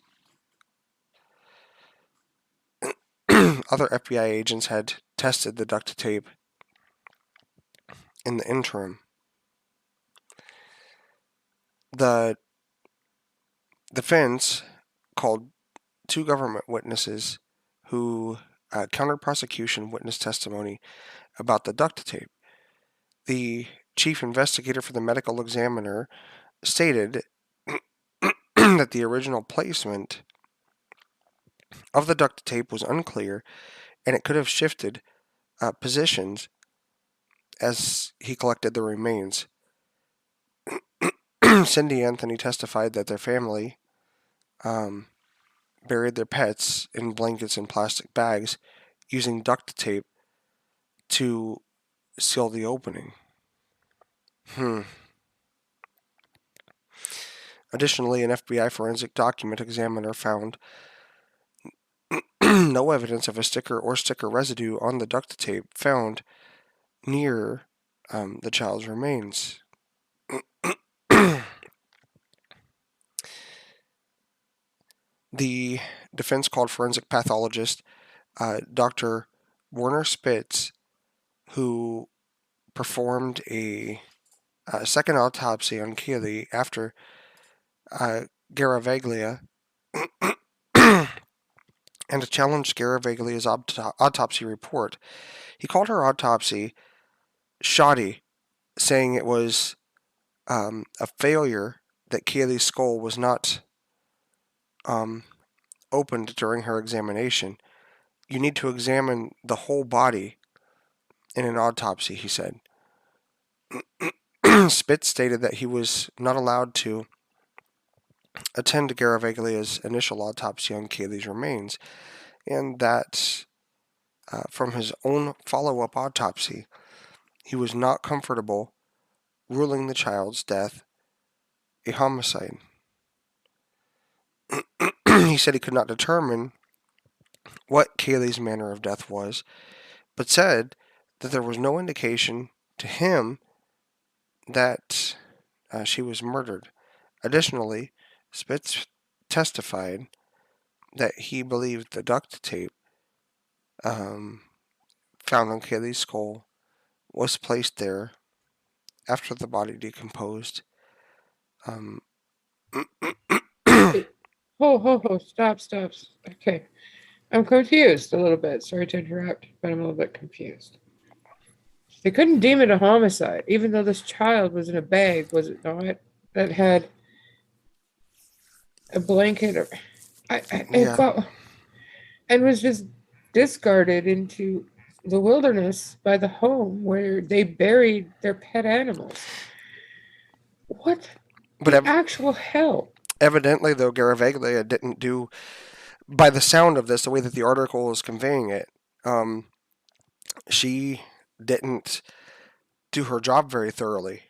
other FBI agents had tested the duct tape in the interim. The defense called 2 government witnesses who countered prosecution witness testimony about the duct tape. The chief investigator for the medical examiner stated that the original placement of the duct tape was unclear and it could have shifted positions as he collected the remains. Caylee Anthony testified that their family buried their pets in blankets and plastic bags using duct tape to seal the opening. Additionally, an FBI forensic document examiner found no evidence of a sticker or sticker residue on the duct tape found near the child's remains. The defense called forensic pathologist Dr. Werner Spitz, who performed a second autopsy on Caylee after Garavaglia and challenged Garavaglia's autopsy report. He called her autopsy shoddy, saying it was a failure that Caylee's skull was not opened during her examination. "You need to examine the whole body in an autopsy," he said. Spitz stated that he was not allowed to attend Garaveglia's initial autopsy on Caylee's remains, and that from his own follow up autopsy, he was not comfortable ruling the child's death a homicide. He said he could not determine what Caylee's manner of death was, but said that there was no indication to him that she was murdered. Additionally, Spitz testified that he believed the duct tape um, found on Caylee's skull was placed there after the body decomposed. Um, Wait. Ho, stop. Okay. I'm confused a little bit. Sorry to interrupt, but I'm a little bit confused. They couldn't deem it a homicide, even though this child was in a bag, was it not? That had a blanket or it yeah, got and was just discarded into the wilderness by the home where they buried their pet animals. What but the actual hell? evidently, though, Garavaglia didn't do, by the sound of this, the way that the article is conveying it, um, she didn't do her job very thoroughly.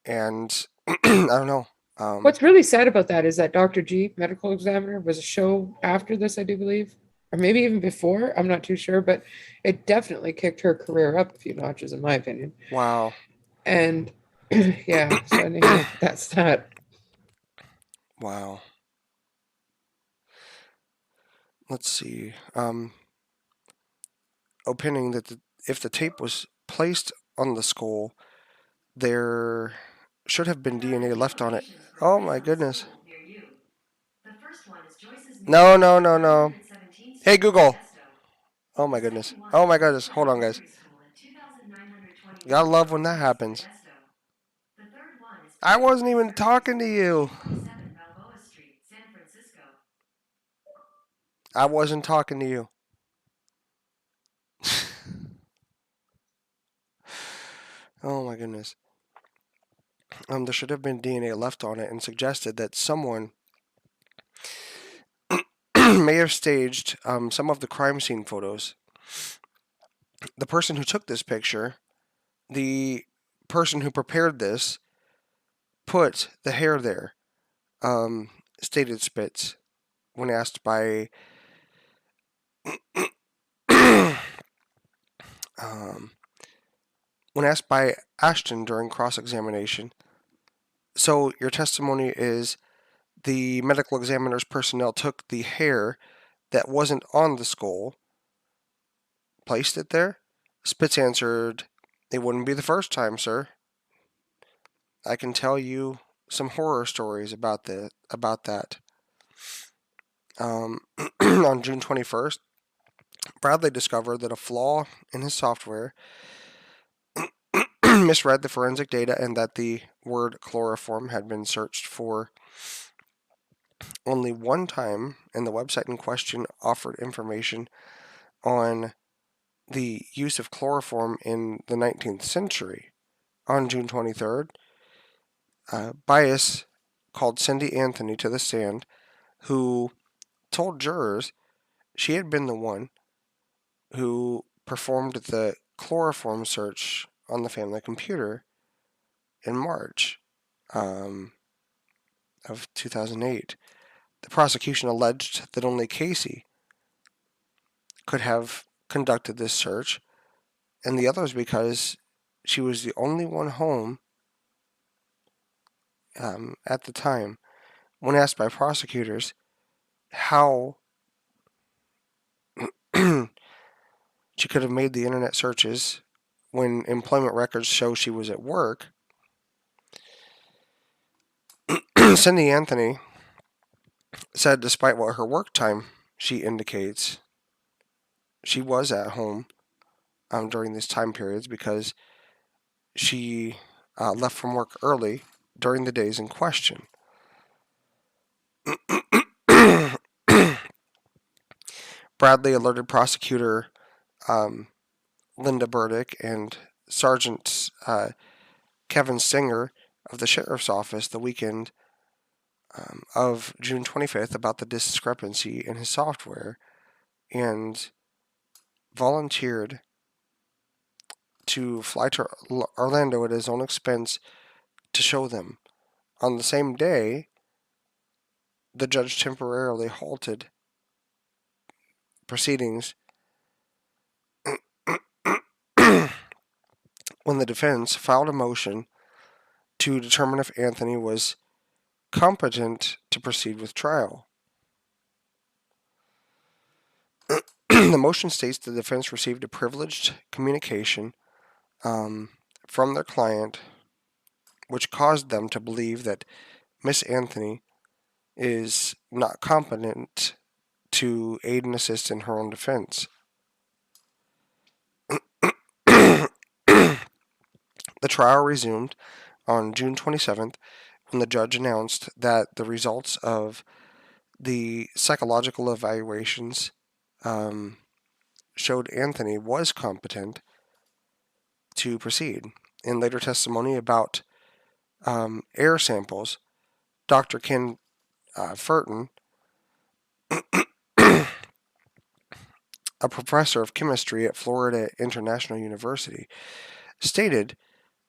And I don't know. Um, What's really sad about that is that Dr. G, medical examiner, was a show after this, I do believe, or maybe even before. I'm not too sure, but it definitely kicked her career up a few notches, in my opinion. wow. And yeah, so anyhow, that's that. Wow. Let's see. Opining that if the tape was placed on the skull, there should have been DNA left on it. Oh my goodness. No, no, no, no. Hey, Google. Oh my goodness. Oh my goodness. Hold on, guys. You gotta love when that happens. I wasn't even talking to you. I wasn't talking to you. Oh my goodness. There should have been DNA left on it and suggested that someone may have staged some of the crime scene photos. The person who took this picture, the person who prepared this, put the hair there, stated Spitz when asked by um, when asked by Ashton during cross-examination. So your testimony is the medical examiner's personnel took the hair that wasn't on the skull, placed it there? Spitz answered, "It wouldn't be the first time, sir. I can tell you some horror stories about that." On June 21st, Bradley discovered that a flaw in his software misread the forensic data and that the word chloroform had been searched for only one time, and the website in question offered information on the use of chloroform in the 19th century. On June 23rd, Bias called Caylee Anthony to the stand, who told jurors she had been the one who performed the chloroform search on the family computer in March of 2008. The prosecution alleged that only Casey could have conducted this search, and the others because she was the only one home at the time. When asked by prosecutors how she could have made the internet searches when employment records show she was at work, Caylee Anthony said despite what her work time she indicates, she was at home during these time periods because she left from work early during the days in question. Bradley alerted prosecutor Linda Burdick and Sergeant Kevin Singer of the sheriff's office the weekend of June 25th about the discrepancy in his software and volunteered to fly to Orlando at his own expense to show them. On the same day, the judge temporarily halted proceedings when the defense filed a motion to determine if Anthony was competent to proceed with trial. The motion states the defense received a privileged communication from their client, which caused them to believe that Miss Anthony is not competent to aid and assist in her own defense. The trial resumed on June 27th when the judge announced that the results of the psychological evaluations showed Anthony was competent to proceed. In later testimony about air samples, Dr. Ken Furton, a professor of chemistry at Florida International University, stated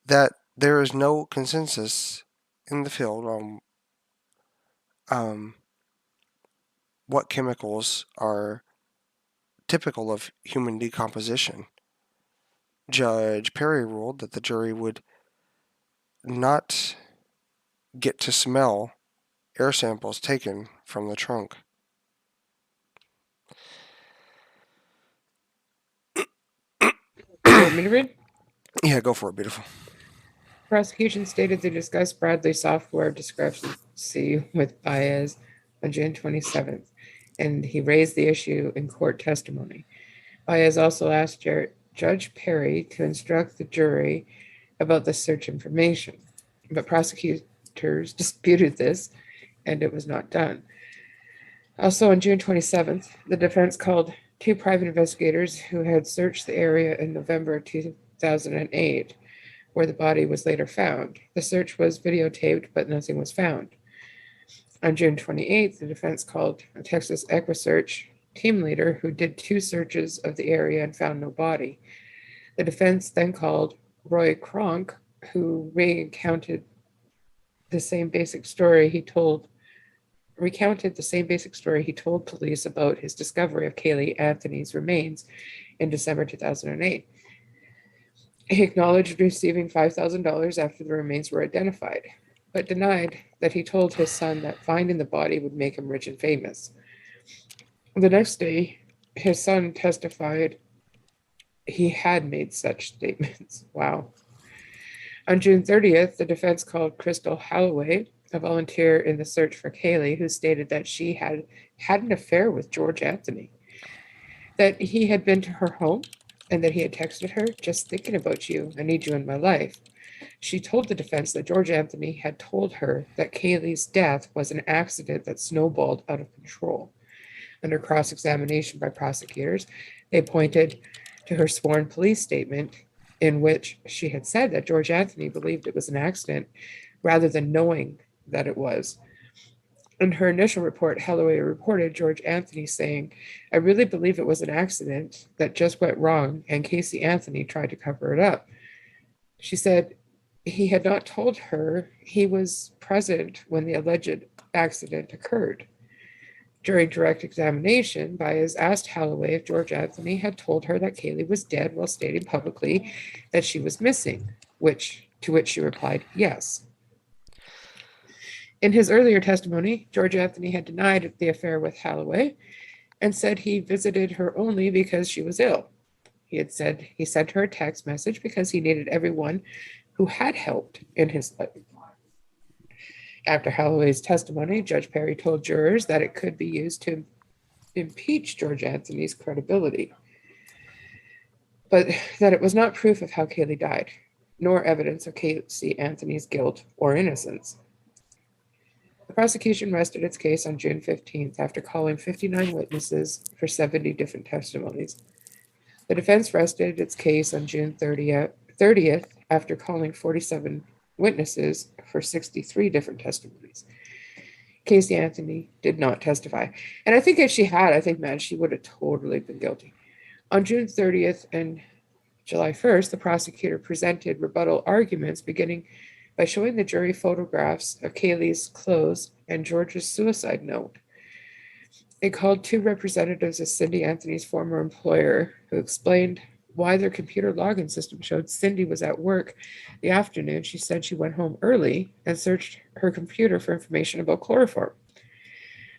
that there is no consensus in the field on what chemicals are typical of human decomposition. Judge Perry ruled that the jury would not get to smell air samples taken from the trunk. You want me to read? Yeah, go for it, beautiful. Prosecution stated they discussed Bradley's software discrepancy with Baez on June 27th, and he raised the issue in court testimony. Baez also asked Judge Perry to instruct the jury about the search information, but prosecutors disputed this, and it was not done. Also, on June 27th, the defense called two private investigators who had searched the area in November 2008, where the body was later found. The search was videotaped, but nothing was found. On June 28th, the defense called a Texas EquiSearch team leader who did two searches of the area and found no body. The defense then called Roy Kronk, who recounted the same basic story he told police about his discovery of Caylee Anthony's remains in December 2008. He acknowledged receiving $5,000 after the remains were identified, but denied that he told his son that finding the body would make him rich and famous. The next day, his son testified he had made such statements. Wow. On June 30th, the defense called Crystal Holloway, a volunteer in the search for Caylee, who stated that she had an affair with George Anthony, that he had been to her home, and that he had texted her, "Just thinking about you, I need you in my life." She told the defense that George Anthony had told her that Caylee's death was an accident that snowballed out of control. Under cross-examination by prosecutors, they pointed to her sworn police statement in which she had said that George Anthony believed it was an accident rather than knowing that it was. In her initial report, Holloway reported George Anthony saying, "I really believe it was an accident that just went wrong, and Caylee Anthony tried to cover it up." She said he had not told her he was present when the alleged accident occurred. During direct examination, Baez asked Holloway if George Anthony had told her that Caylee was dead while stating publicly that she was missing, to which she replied, yes. In his earlier testimony, George Anthony had denied the affair with Holloway and said he visited her only because she was ill. He had said he sent her a text message because he needed everyone who had helped in his life. After Holloway's testimony, Judge Perry told jurors that it could be used to impeach George Anthony's credibility, but that it was not proof of how Caylee died, nor evidence of Caylee Anthony's guilt or innocence. The prosecution rested its case on June 15th after calling 59 witnesses for 70 different testimonies. The defense rested its case on June 30th after calling 47 witnesses for 63 different testimonies. Caylee Anthony did not testify. And I think if she had, I think, man, she would have totally been guilty. On June 30th and July 1st, the prosecutor presented rebuttal arguments, beginning by showing the jury photographs of Caylee's clothes and George's suicide note. It called two representatives of Cindy Anthony's former employer, who explained why their computer login system showed Cindy was at work the afternoon. She said she went home early and searched her computer for information about chloroform.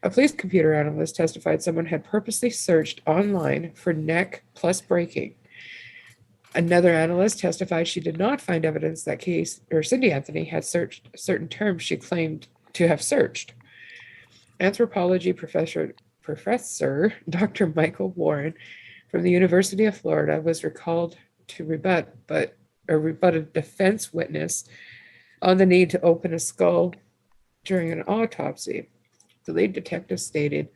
A police computer analyst testified someone had purposely searched online for neck plus breaking. Another analyst testified she did not find evidence that Cindy Anthony had searched certain terms she claimed to have searched. Anthropology professor Dr. Michael Warren from the University of Florida was recalled to rebut a defense witness on the need to open a skull during an autopsy. The lead detective stated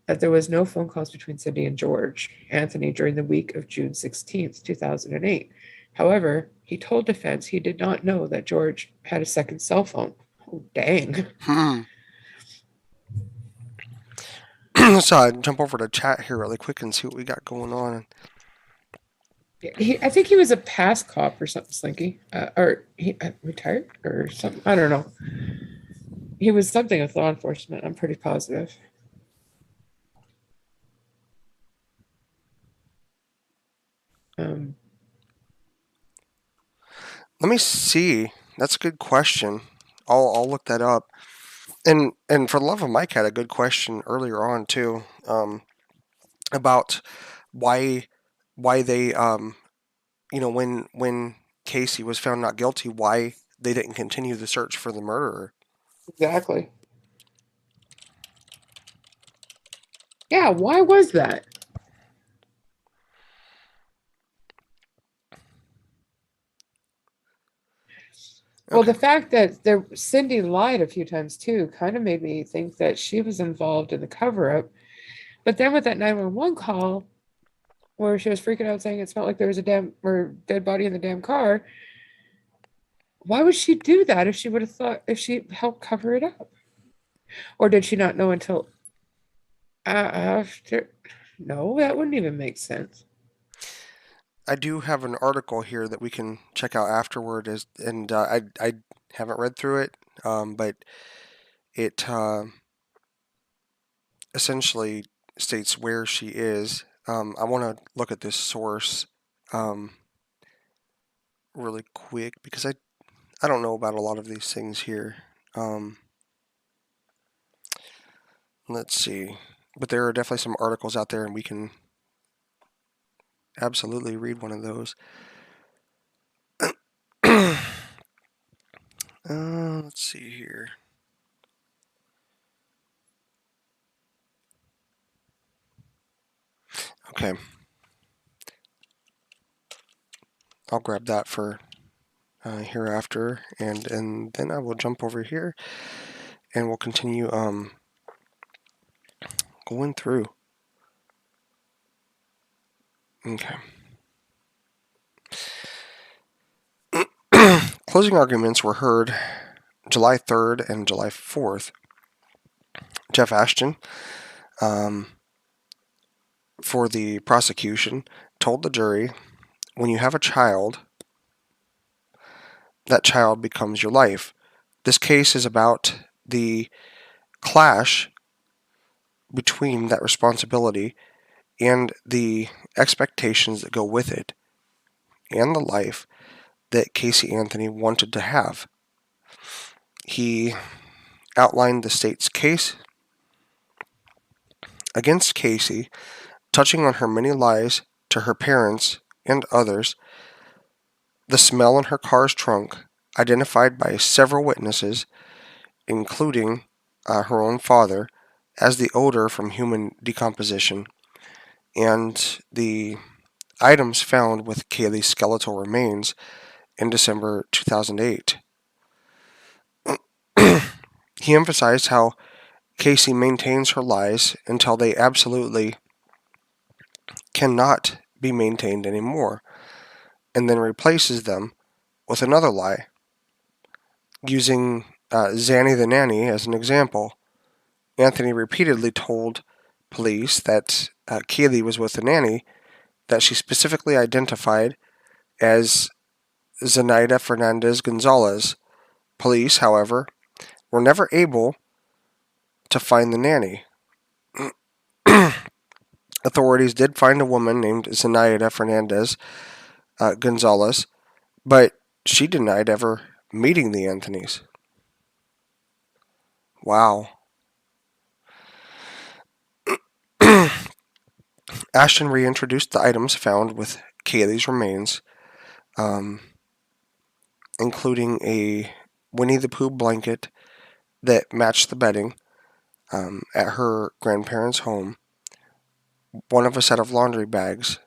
that there was no phone calls between Cindy and George Anthony during the week of June 16th, 2008. However, he told defense he did not know that George had a second cell phone. Oh, dang. So jump over to chat here really quick and see what we got going on. I think he was a past cop or something, Slinky. Or he retired or something. I don't know. He was something with law enforcement, I'm pretty positive. Let me see. That's a good question. I'll look that up. And for the love of Mike, had a good question earlier on too, about why they when Casey was found not guilty, why they didn't continue the search for the murderer. Exactly. Yeah, why was that? Well, Okay. the fact that Cindy lied a few times too kind of made me think that she was involved in the cover up. But then with that 911 call where she was freaking out saying it smelled like there was a dead body in the damn car, why would she do that if she helped cover it up? Or did she not know until after? No, that wouldn't even make sense. I do have an article here that we can check out afterward, and I haven't read through it, but it essentially states where she is. I want to look at this source really quick because I don't know about a lot of these things here. Let's see, but there are definitely some articles out there, and we can absolutely read one of those. Let's see here. Okay. I'll grab that for hereafter, and then I will jump over here, and we'll continue going through. Okay. Closing arguments were heard July 3rd and July 4th. Jeff Ashton, for the prosecution, told the jury, when you have a child, that child becomes your life. This case is about the clash between that responsibility and the expectations that go with it, and the life that Caylee Anthony wanted to have. He outlined the state's case against Caylee, touching on her many lies to her parents and others, the smell in her car's trunk, identified by several witnesses, including her own father, as the odor from human decomposition, and the items found with Caylee's skeletal remains in December 2008. He emphasized how Caylee maintains her lies until they absolutely cannot be maintained anymore, and then replaces them with another lie, using Zanny the Nanny as an example. Anthony repeatedly told police that Caylee was with a nanny that she specifically identified as Zenaida Fernandez Gonzalez. Police, however, were never able to find the nanny. Authorities did find a woman named Zenaida Fernandez Gonzalez, but she denied ever meeting the Anthonys. Wow. Ashton reintroduced the items found with Caylee's remains, um, including a Winnie the Pooh blanket that matched the bedding at her grandparents' home, one of a set of laundry bags.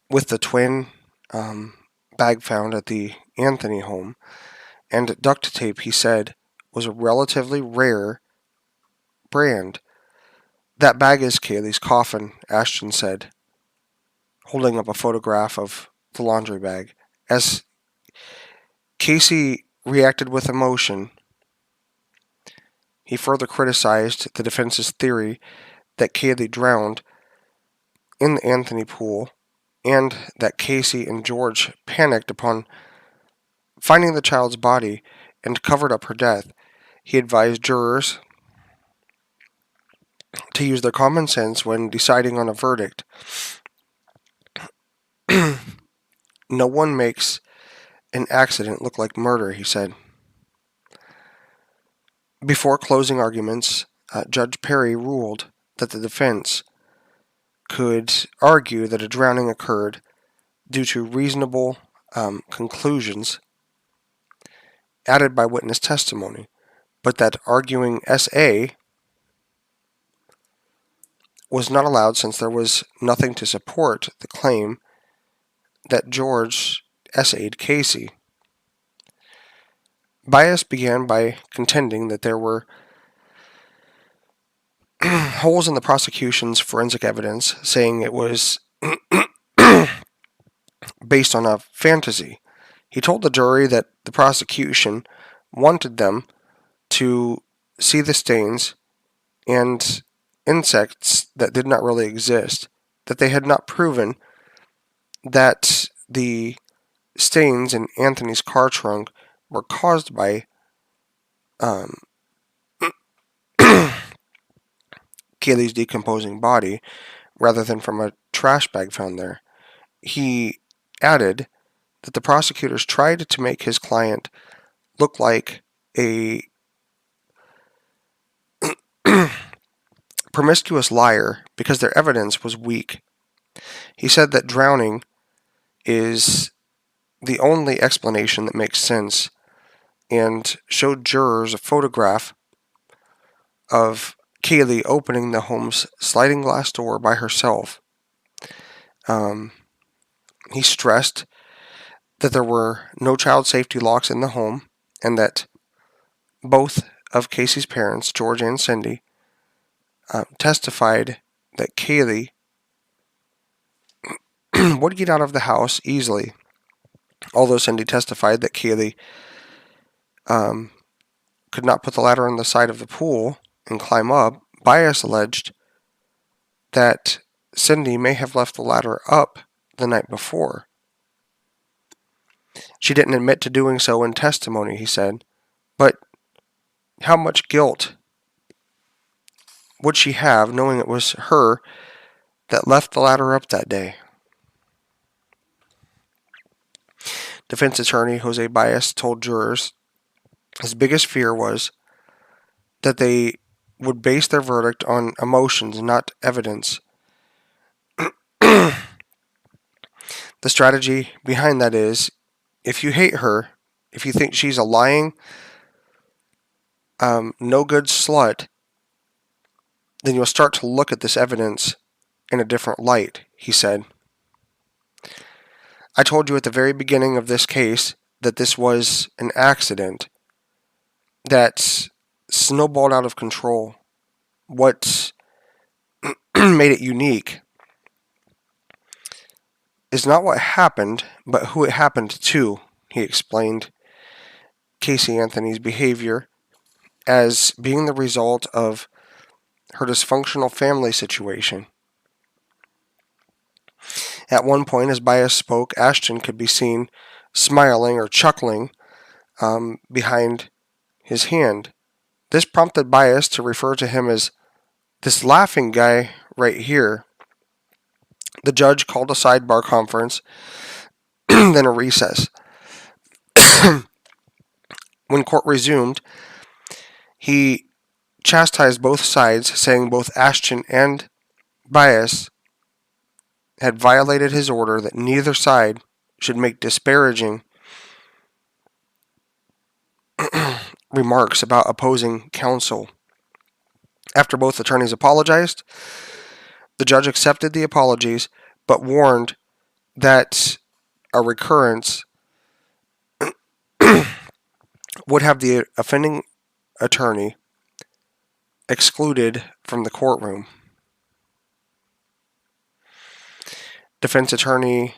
With the twin bag found at the Anthony home, and duct tape, he said, was a relatively rare brand. That bag is Caylee's coffin, Ashton said, holding up a photograph of the laundry bag. As Casey reacted with emotion, he further criticized the defense's theory that Caylee drowned in the Anthony pool and that Casey and George panicked upon finding the child's body and covered up her death. He advised jurors to use their common sense when deciding on a verdict. No one makes an accident look like murder, he said. Before closing arguments, Judge Perry ruled that the defense could argue that a drowning occurred due to reasonable conclusions added by witness testimony, but that arguing SA was not allowed since there was nothing to support the claim that George SA'd Casey. Bias began by contending that there were holes in the prosecution's forensic evidence, saying it was based on a fantasy. He told the jury that the prosecution wanted them to see the stains and insects that did not really exist, that they had not proven that the stains in Anthony's car trunk were caused by Caylee's decomposing body rather than from a trash bag found there. He added that the prosecutors tried to make his client look like a promiscuous liar because their evidence was weak. He said that drowning is the only explanation that makes sense and showed jurors a photograph of Caylee opening the home's sliding glass door by herself. He stressed that there were no child safety locks in the home and that both of Casey's parents, George and Cindy, testified that Caylee would get out of the house easily. Although Cindy testified that Caylee could not put the ladder on the side of the pool and climb up, Bias alleged that Cindy may have left the ladder up the night before. She didn't admit to doing so in testimony, he said, but how much guilt would she have knowing it was her that left the ladder up that day? Defense attorney Jose Bias told jurors his biggest fear was that they would base their verdict on emotions, not evidence. The strategy behind that is, if you hate her, if you think she's a lying, no good slut, then you'll start to look at this evidence in a different light, he said. I told you at the very beginning of this case that this was an accident that snowballed out of control. What made it unique is not what happened, but who it happened to, he explained Caylee Anthony's behavior as being the result of her dysfunctional family situation. At one point, as Bias spoke, Ashton could be seen smiling or chuckling behind his hand. This prompted Bias to refer to him as this laughing guy right here. The judge called a sidebar conference, then a recess. When court resumed, he chastised both sides, saying both Ashton and Bias had violated his order that neither side should make disparaging remarks about opposing counsel. After both attorneys apologized, the judge accepted the apologies but warned that a recurrence would have the offending attorney excluded from the courtroom. Defense attorney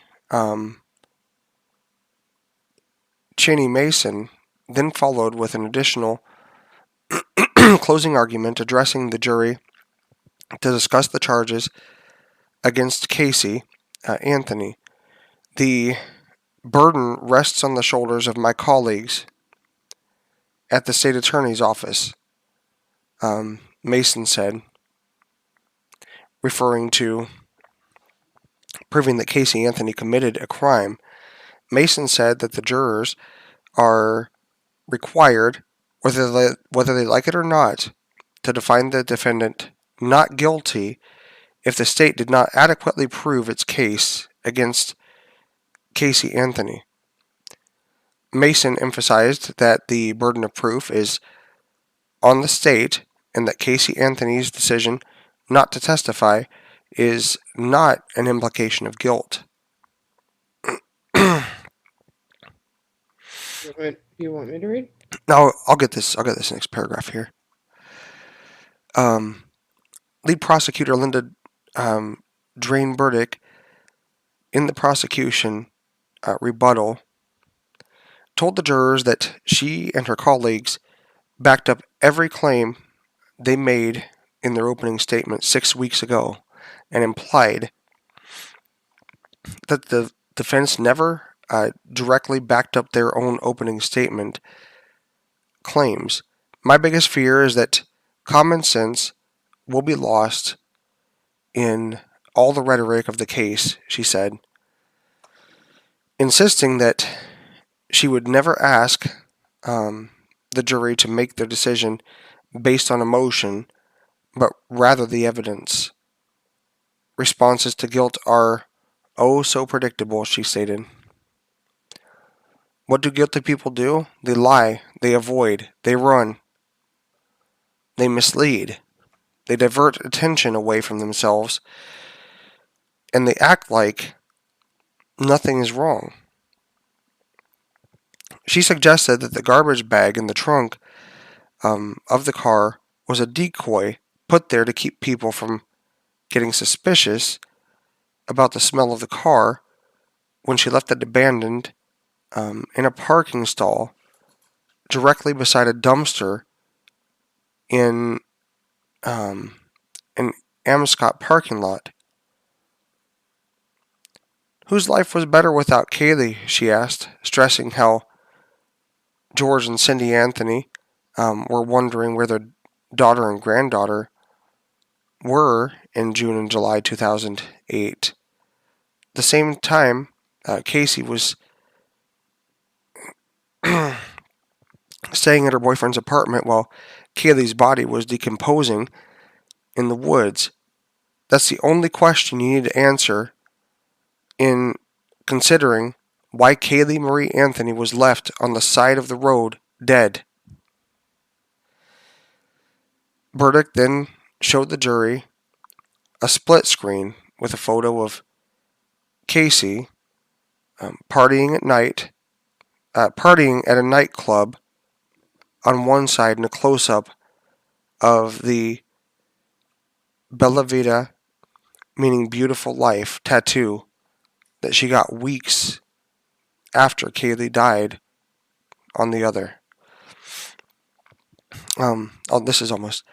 Cheney Mason then followed with an additional closing argument addressing the jury to discuss the charges against Caylee Anthony. The burden rests on the shoulders of my colleagues at the state attorney's office, Mason said, referring to proving that Caylee Anthony committed a crime. Mason said that the jurors are required, whether they like it or not, to find the defendant not guilty if the state did not adequately prove its case against Caylee Anthony. Mason emphasized that the burden of proof is on the state and that Caylee Anthony's decision not to testify is not an implication of guilt. You want me to read? Now I'll get this next paragraph here. Lead prosecutor Linda Drain Burdick, in the prosecution rebuttal, told the jurors that she and her colleagues backed up every claim they made in their opening statement 6 weeks ago and implied that the defense never directly backed up their own opening statement claims. My biggest fear is that common sense will be lost in all the rhetoric of the case, she said, insisting that she would never ask the jury to make their decision based on emotion, but rather the evidence. Responses to guilt are oh so predictable, she stated. What do guilty people do? They lie, they avoid, they run, they mislead, they divert attention away from themselves, and they act like nothing is wrong. She suggested that the garbage bag in the trunk of the car was a decoy put there to keep people from getting suspicious about the smell of the car when she left it abandoned in a parking stall directly beside a dumpster in an Amscott parking lot. Whose life was better without Caylee, she asked, stressing how George and Cindy Anthony were wondering where their daughter and granddaughter were in June and July 2008. The same time, Caylee was staying at her boyfriend's apartment while Caylee's body was decomposing in the woods. That's the only question you need to answer in considering why Caylee Marie Anthony was left on the side of the road dead. Burdick then showed the jury a split screen with a photo of Caylee partying at a nightclub on one side and a close-up of the Bella Vita, meaning beautiful life, tattoo that she got weeks after Caylee died on the other. This is almost.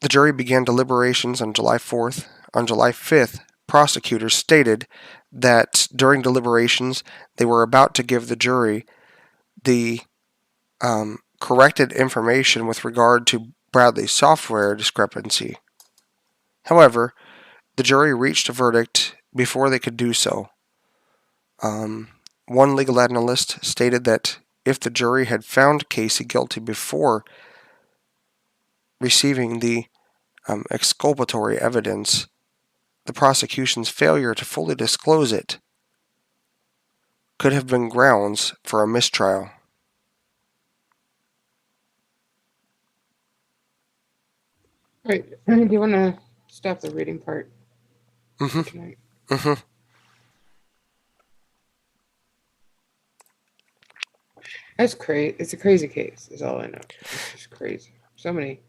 The jury began deliberations on July 4th. On July 5th, prosecutors stated that during deliberations, they were about to give the jury the corrected information with regard to Bradley's software discrepancy. However, the jury reached a verdict before they could do so. One legal analyst stated that if the jury had found Casey guilty before receiving the exculpatory evidence, the prosecution's failure to fully disclose it could have been grounds for a mistrial. Right. Do you want to stop the reading part Mm-hmm. tonight? Mm-hmm. That's crazy. It's a crazy case. Is all I know. It's just crazy. So many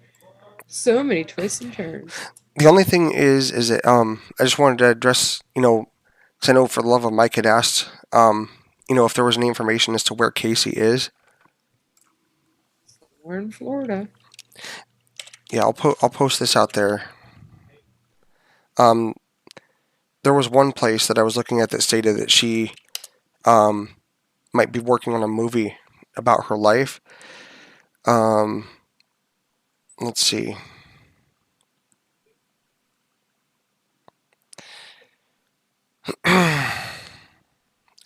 twists and turns. The only thing is that I just wanted to address, because I know for the love of Mike had asked, if there was any information as to where Casey is. We're in Florida. Yeah, I'll post this out there. There was one place that I was looking at that stated that she might be working on a movie about her life. Let's see. I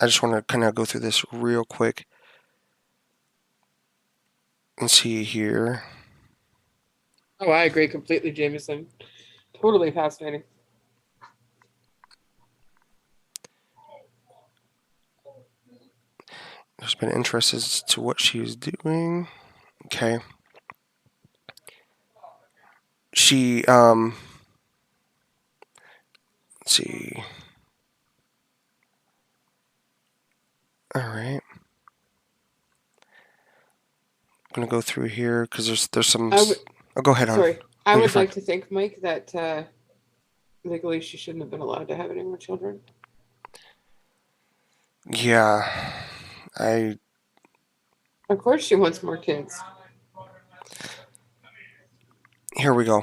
just want to kind of go through this real quick and see here. Oh, I agree completely, Jameson. Totally fascinating. There's been interest as to what she's doing. Okay. She, let's see. All right. I'm gonna go through here because there's some. Oh, go ahead. Sorry, I would like to think, Mike, that legally she shouldn't have been allowed to have any more children. Yeah, Of course, she wants more kids. Here we go.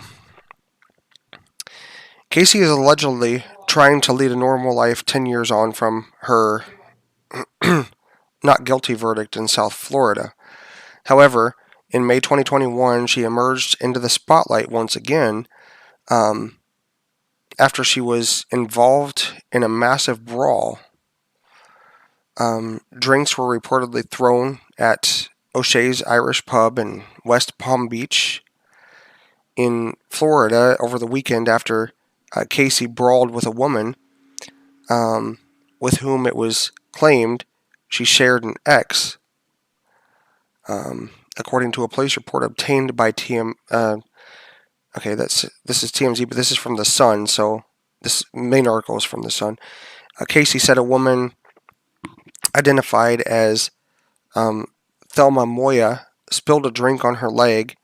Casey is allegedly trying to lead a normal life 10 years on from her not guilty verdict in South Florida. However, in May 2021, she emerged into the spotlight once again after she was involved in a massive brawl. Drinks were reportedly thrown at O'Shea's Irish Pub in West Palm Beach in Florida over the weekend after Casey brawled with a woman with whom it was claimed she shared an ex. According to a police report obtained by this is TMZ, but this is from the Sun, so this main article is from the Sun. Casey said a woman identified as Thelma Moya spilled a drink on her leg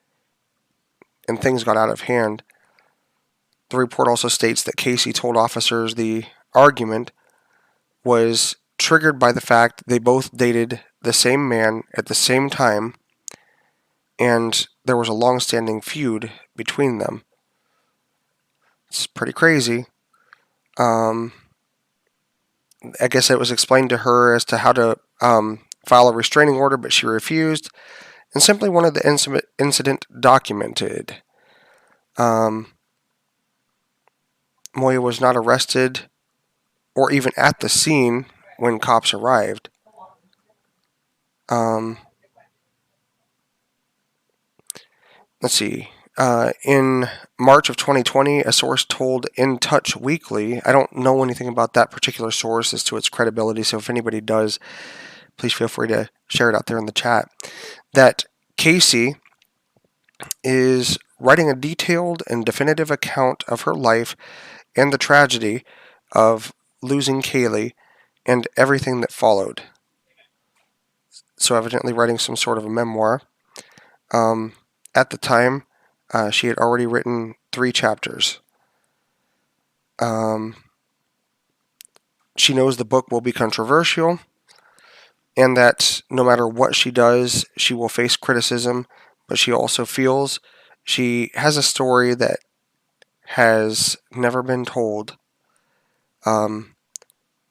and things got out of hand. The report also states that Casey told officers the argument was triggered by the fact they both dated the same man at the same time, and there was a long-standing feud between them. It's pretty crazy. I guess it was explained to her as to how to file a restraining order, but she refused and simply wanted the incident documented. Moya was not arrested or even at the scene when cops arrived. Let's see. In March of 2020, a source told In Touch Weekly, I don't know anything about that particular source as to its credibility, so if anybody does, please feel free to share it out there in the chat, that Casey is writing a detailed and definitive account of her life and the tragedy of losing Caylee and everything that followed. So evidently writing some sort of a memoir. At the time, she had already written 3 chapters. She knows the book will be controversial, and that no matter what she does, she will face criticism, but she also feels she has a story that has never been told. Um,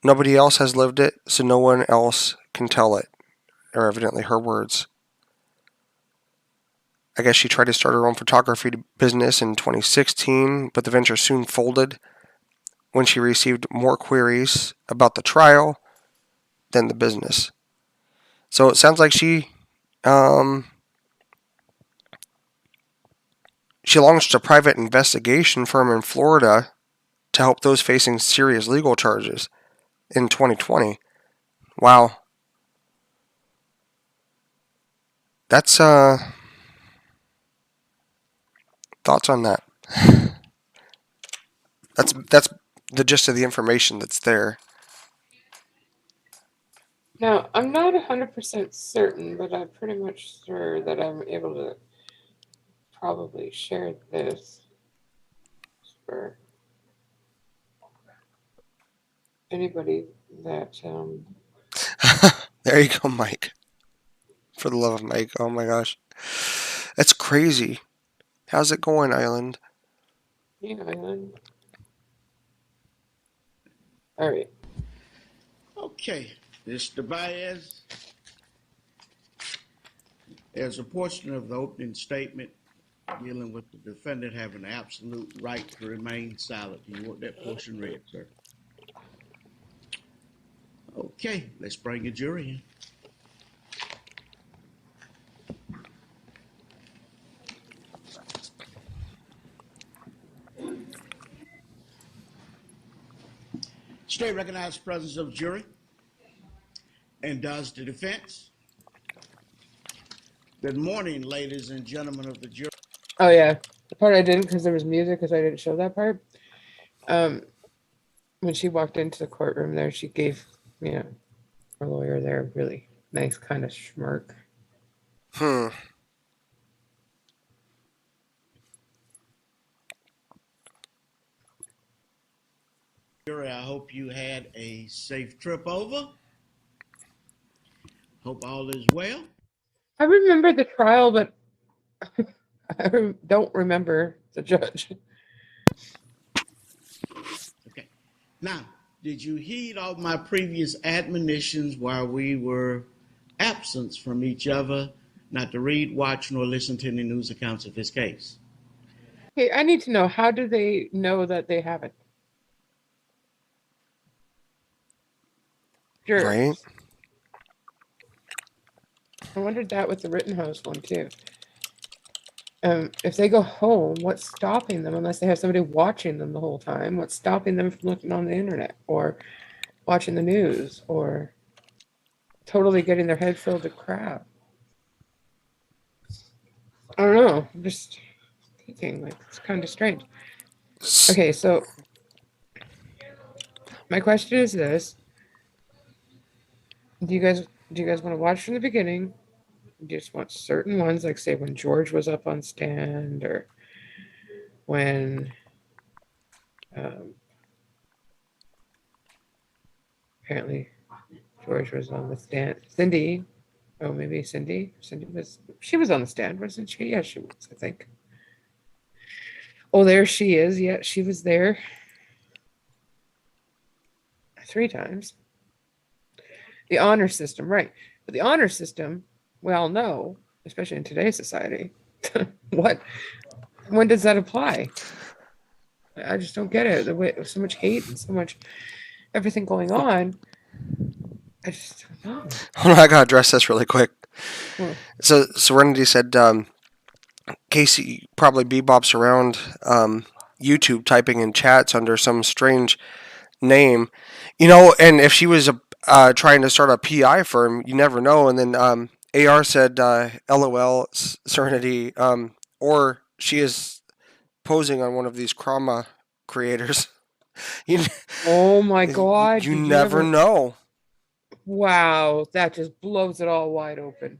Nobody else has lived it, so no one else can tell it, are evidently her words. I guess she tried to start her own photography business in 2016, but the venture soon folded when she received more queries about the trial than the business. So it sounds like um, she launched a private investigation firm in Florida to help those facing serious legal charges in 2020. Wow, that's thoughts on that. That's the gist of the information that's there. Now, I'm not 100% certain, but I'm pretty much sure that I'm able to probably share this for anybody that There you go, Mike. For the love of Mike. Oh my gosh. That's crazy. How's it going, Island? EyeOn. All right. Okay, Mr. Baez, there's a portion of the opening statement dealing with the defendant having the absolute right to remain silent. Do you want that portion read, sir? Okay, let's bring a jury in. State recognized presence of jury. And does the defense? Good morning, ladies and gentlemen of the jury. Oh yeah, the part I didn't because there was music, because I didn't show that part. When she walked into the courtroom, there she gave her lawyer there a really nice kind of smirk. Hmm. Jury, I hope you had a safe trip over. Hope all is well. I remember the trial, but I don't remember the judge. Okay. Now, did you heed all my previous admonitions while we were absent from each other, not to read, watch, nor listen to any news accounts of this case? Okay, I need to know, how do they know that they haven't? Right? Jurors. I wondered that with the Rittenhouse one too. If they go home, what's stopping them, unless they have somebody watching them the whole time? What's stopping them from looking on the internet or watching the news or totally getting their head filled with crap? I don't know. I'm just thinking, like, it's kind of strange. Okay, so my question is this: Do you guys want to watch from the beginning? Do you just want certain ones, like say when George was up on stand, or when um, apparently George was on the stand? Cindy, oh maybe Cindy. She was on the stand, wasn't she? Yeah, she was, I think. Oh, there she is. Yeah, she was there 3 times. The honor system, right? But the honor system, we all know, especially in today's society, what when does that apply? I just don't get it. The way so much hate and so much everything going on. I just don't know. Hold on, I gotta address this really quick. Well, So Serenity said Casey probably bebops around YouTube typing in chats under some strange name, and if she was trying to start a PI firm, you never know. And then AR said, "LOL, Serenity," or she is posing on one of these Krama creators. you oh my God! you Did you never ever? know. Wow, that just blows it all wide open.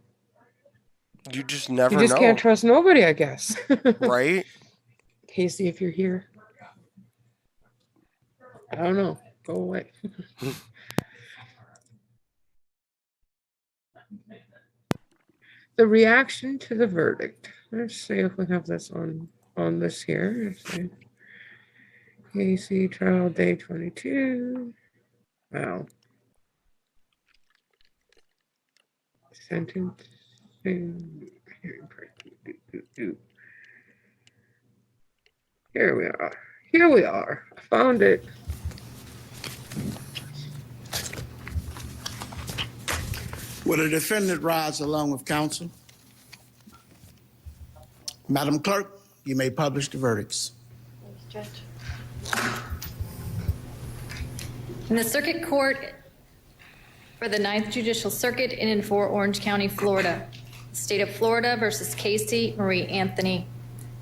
You just You never just can't know, trust nobody, I guess. right? Casey, if you're here, I don't know. Go away. The reaction to the verdict. Let's see if we have this on this here. Let's see. Casey trial day 22. Wow. Sentence. Here we are. Here we are. I found it. Will the defendant rise along with counsel? Madam Clerk, you may publish the verdicts. Thanks, Judge. In the Circuit Court for the Ninth Judicial Circuit in and for Orange County, Florida, State of Florida versus Caylee Marie Anthony.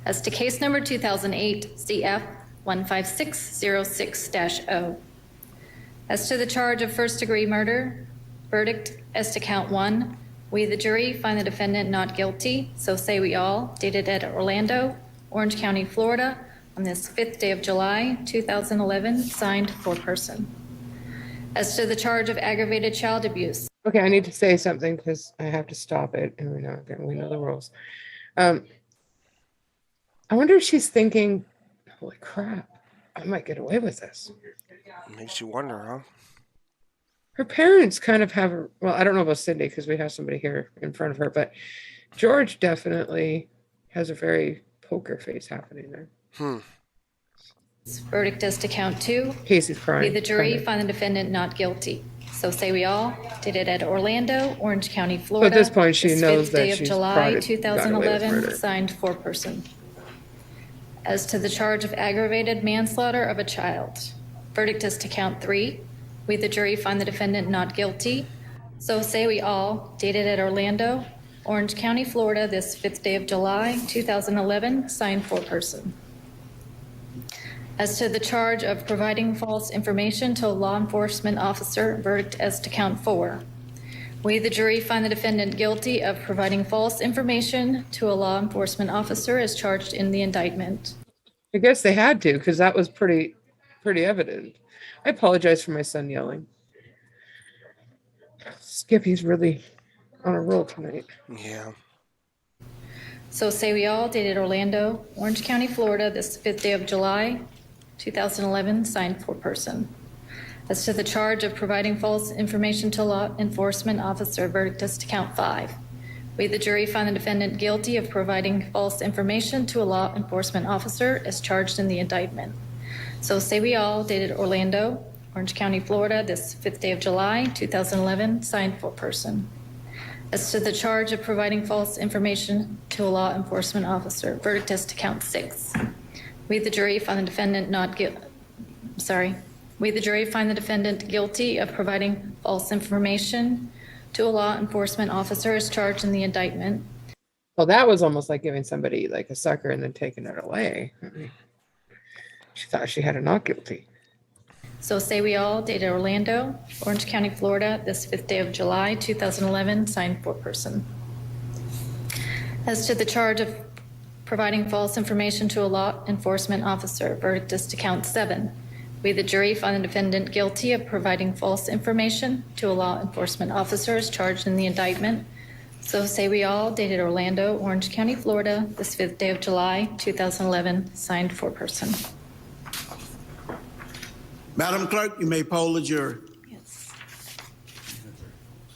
As to case number 2008 CF 15606-0. As to the charge of first-degree murder, verdict as to count 1, we, the jury, find the defendant not guilty, so say we all, dated at Orlando, Orange County, Florida, on this 5th day of July, 2011, signed foreperson. As to the charge of aggravated child abuse. Okay, I need to say something because I have to stop it, and we know the rules. I wonder if she's thinking, holy crap, I might get away with this. Makes you wonder, huh? Her parents kind of have, well, I don't know about Cindy because we have somebody here in front of her, but George definitely has a very poker face happening there. Verdict as to count 2. Casey's crying. We, the jury, find the defendant not guilty. So say we all, dated at Orlando, Orange County, Florida. So at this point, she knows 5th that day of she's July, probably 2011, signed foreperson. As to the charge of aggravated manslaughter of a child, verdict as to count 3. We, the jury, find the defendant not guilty. So say we all, dated at Orlando, Orange County, Florida, this 5th day of July, 2011, signed foreperson. As to the charge of providing false information to a law enforcement officer, verdict as to count 4. We, the jury, find the defendant guilty of providing false information to a law enforcement officer as charged in the indictment. I guess they had to because that was pretty evident. I apologize for my son yelling. Skippy's really on a roll tonight. Yeah. So say we all, dated Orlando, Orange County, Florida, this 5th day of July, 2011, signed foreperson. As to the charge of providing false information to a law enforcement officer, verdict as to count 5. We, the jury, find the defendant guilty of providing false information to a law enforcement officer as charged in the indictment. So say we all, dated Orlando, Orange County, Florida, this 5th day of July, 2011, signed foreperson. As to the charge of providing false information to a law enforcement officer, verdict as to count 6. We, the jury, find the defendant guilty of providing false information to a law enforcement officer as charged in the indictment. Well, that was almost like giving somebody like a sucker and then taking it away. I mean, she thought she had a not guilty. So say we all, dated Orlando, Orange County, Florida, this 5th day of July, 2011, signed foreperson. As to the charge of providing false information to a law enforcement officer, verdict is to count 7. We, the jury, find the defendant guilty of providing false information to a law enforcement officer as charged in the indictment. So say we all, dated Orlando, Orange County, Florida, this 5th day of July, 2011, signed foreperson. Madam Clerk, you may poll the jury. Yes.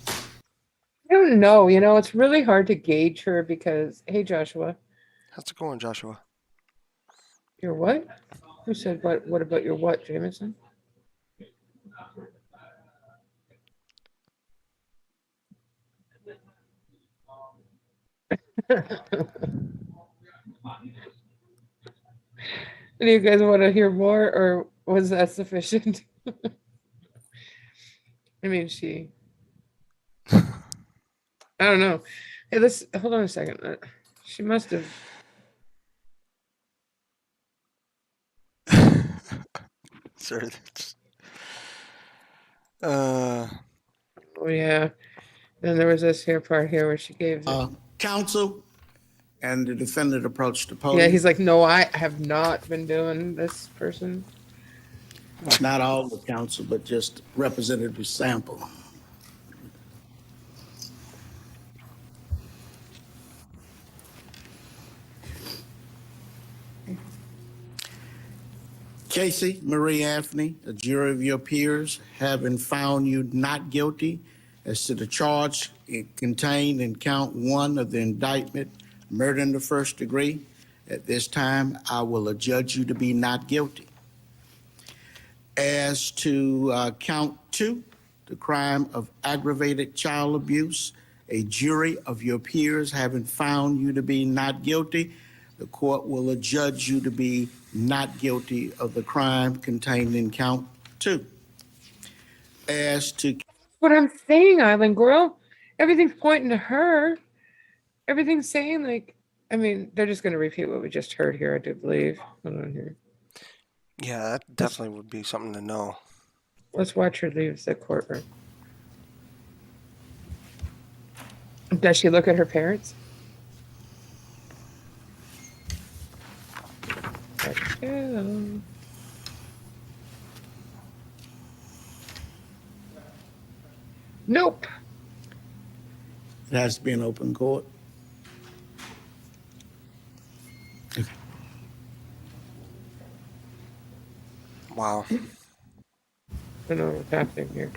I don't know. It's really hard to gauge her because, hey, Joshua. How's it going, Joshua? Your what? Who said what? What about your what, Jameson? Do you guys want to hear more, or was that sufficient? I mean, I don't know. Hey, let's hold on a second. She must have. Sorry. Oh yeah. Then there was this here part here where she gave. Counsel and the defendant approached the podium. Yeah, he's like, no, I have not been doing this person. Not all the counsel, but just representative sample. Caylee Marie Anthony, a jury of your peers, having found you not guilty as to the charge contained in count 1 of the indictment, murder in the first degree, at this time I will adjudge you to be not guilty. As to count 2, the crime of aggravated child abuse, a jury of your peers having found you to be not guilty, the court will adjudge you to be not guilty of the crime contained in count 2. As to What I'm saying, Island Girl, everything's pointing to her. Everything's saying like, I mean, they're just going to repeat what we just heard here, I do believe. Hold on here. Yeah, that definitely would be something to know. Let's watch her leave the courtroom. Does she look at her parents? Yeah. Nope. it has to be an open court. Wow. I don't know what's happening here.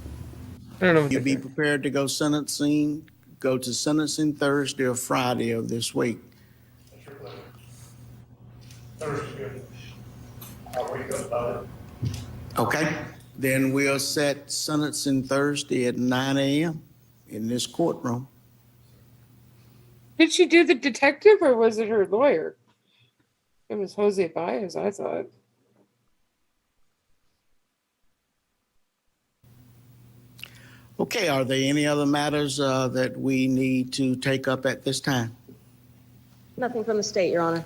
I don't know what You they're be doing. prepared to go to sentencing Thursday or Friday of this week. Thursday's good. I'll wake up about it. Okay, then we'll set sentencing Thursday at 9 a.m. in this courtroom. Did she do the detective or was it her lawyer? It was Jose Baez, I thought. Okay, are there any other matters that we need to take up at this time? Nothing from the state, Your Honor.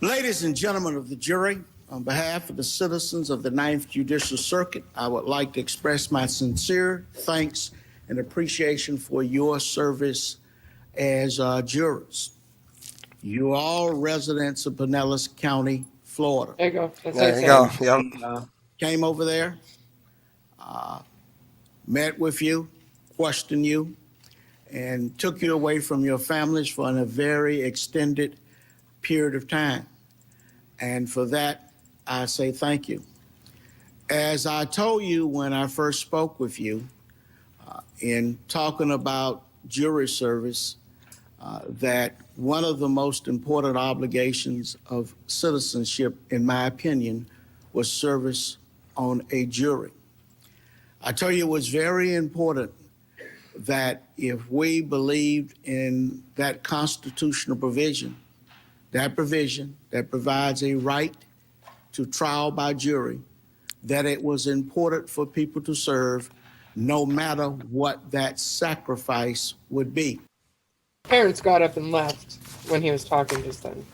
Ladies and gentlemen of the jury, on behalf of the citizens of the Ninth Judicial Circuit, I would like to express my sincere thanks and appreciation for your service as jurors. You are all residents of Pinellas County, Florida. There you go. That's There you go. Yep. Came over there, met with you, questioned you, and took you away from your families for a very extended period of time. And for that, I say thank you. As I told you when I first spoke with you, in talking about jury service, that one of the most important obligations of citizenship, in my opinion, was service on a jury. I tell you, it was very important that if we believed in that constitutional provision that provides a right to trial by jury, that it was important for people to serve no matter what that sacrifice would be. Parents got up and left when he was talking just then.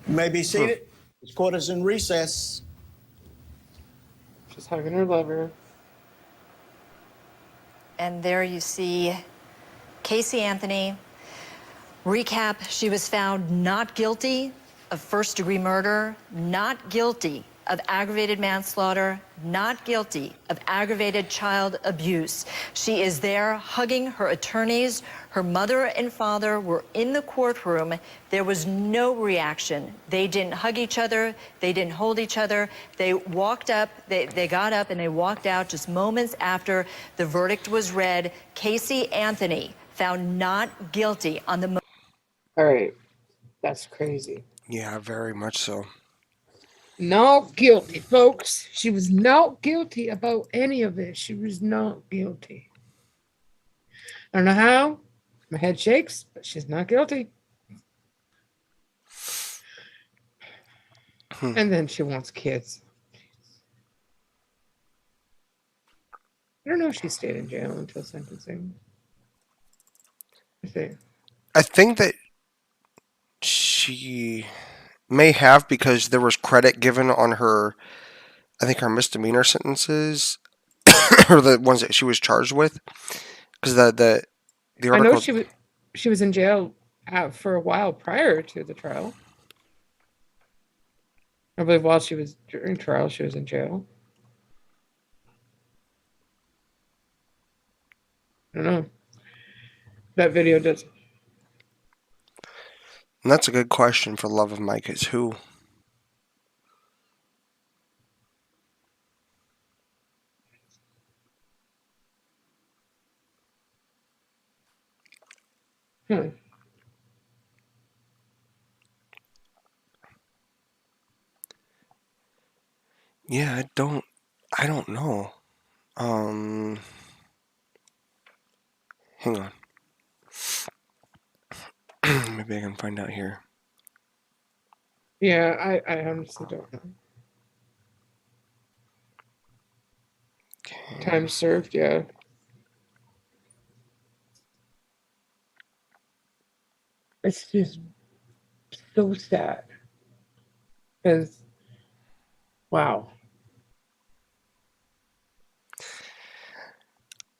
You may be seated. This court is in recess. She's hugging her lover. And there you see Caylee Anthony. Recap, she was found not guilty of first-degree murder, not guilty of aggravated manslaughter, not guilty of aggravated child abuse. She is there hugging her attorneys. Her mother and father were in the courtroom. There was no reaction. They didn't hug each other. They didn't hold each other. They walked up, they got up and they walked out just moments after the verdict was read. Caylee Anthony found not guilty on the All right. That's crazy. Yeah, very much so. Not guilty, folks. She was not guilty about any of this. She was not guilty. I don't know how. My head shakes, but she's not guilty. And then she wants kids. I don't know if she stayed in jail until sentencing. I think that she may have, because there was credit given on her, I think her misdemeanor sentences, or the ones that she was charged with. Because the I article, know she was in jail for a while prior to the trial. I believe while she was during trial, she was in jail. I don't know. That video does. and that's a good question for the love of Mike, is who? Hmm. Yeah, I don't know. Um, Hang on. Maybe I can find out here. Yeah, I honestly don't know. Okay. Time served, yeah. It's just so sad. Because, wow.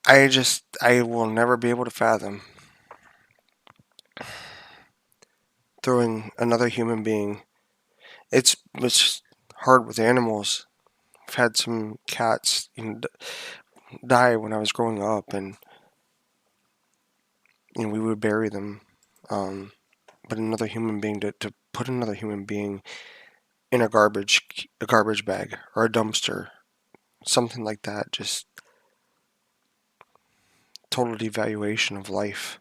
I will never be able to fathom throwing another human being. It's hard with animals. I've had some cats, die when I was growing up, and we would bury them. Um, but another human being to put another human being in a garbage bag or a dumpster, something like that, just total devaluation of life.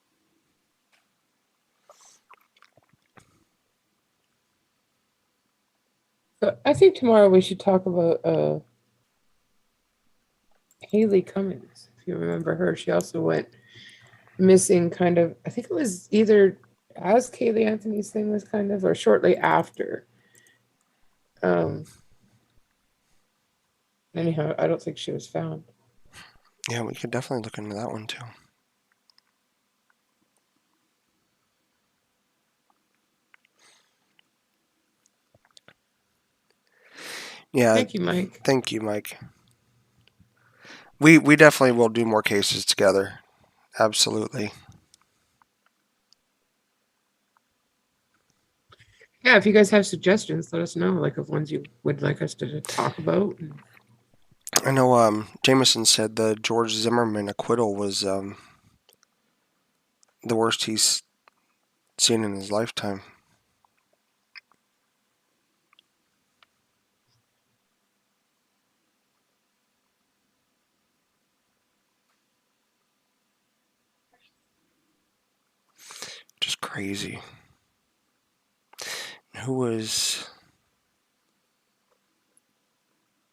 So I think tomorrow we should talk about Haley Cummings. If you remember her, she also went missing kind of, I think it was either as Caylee Anthony's thing was kind of, or shortly after. Um, Anyhow, I don't think she was found. Yeah, we could definitely look into that one too. Yeah, Thank you, Mike. thank you, Mike. We definitely will do more cases together. Absolutely. Yeah, if you guys have suggestions, let us know, like of ones you would like us to talk about. I know Jameson said the George Zimmerman acquittal was the worst he's seen in his lifetime. Just crazy. Who was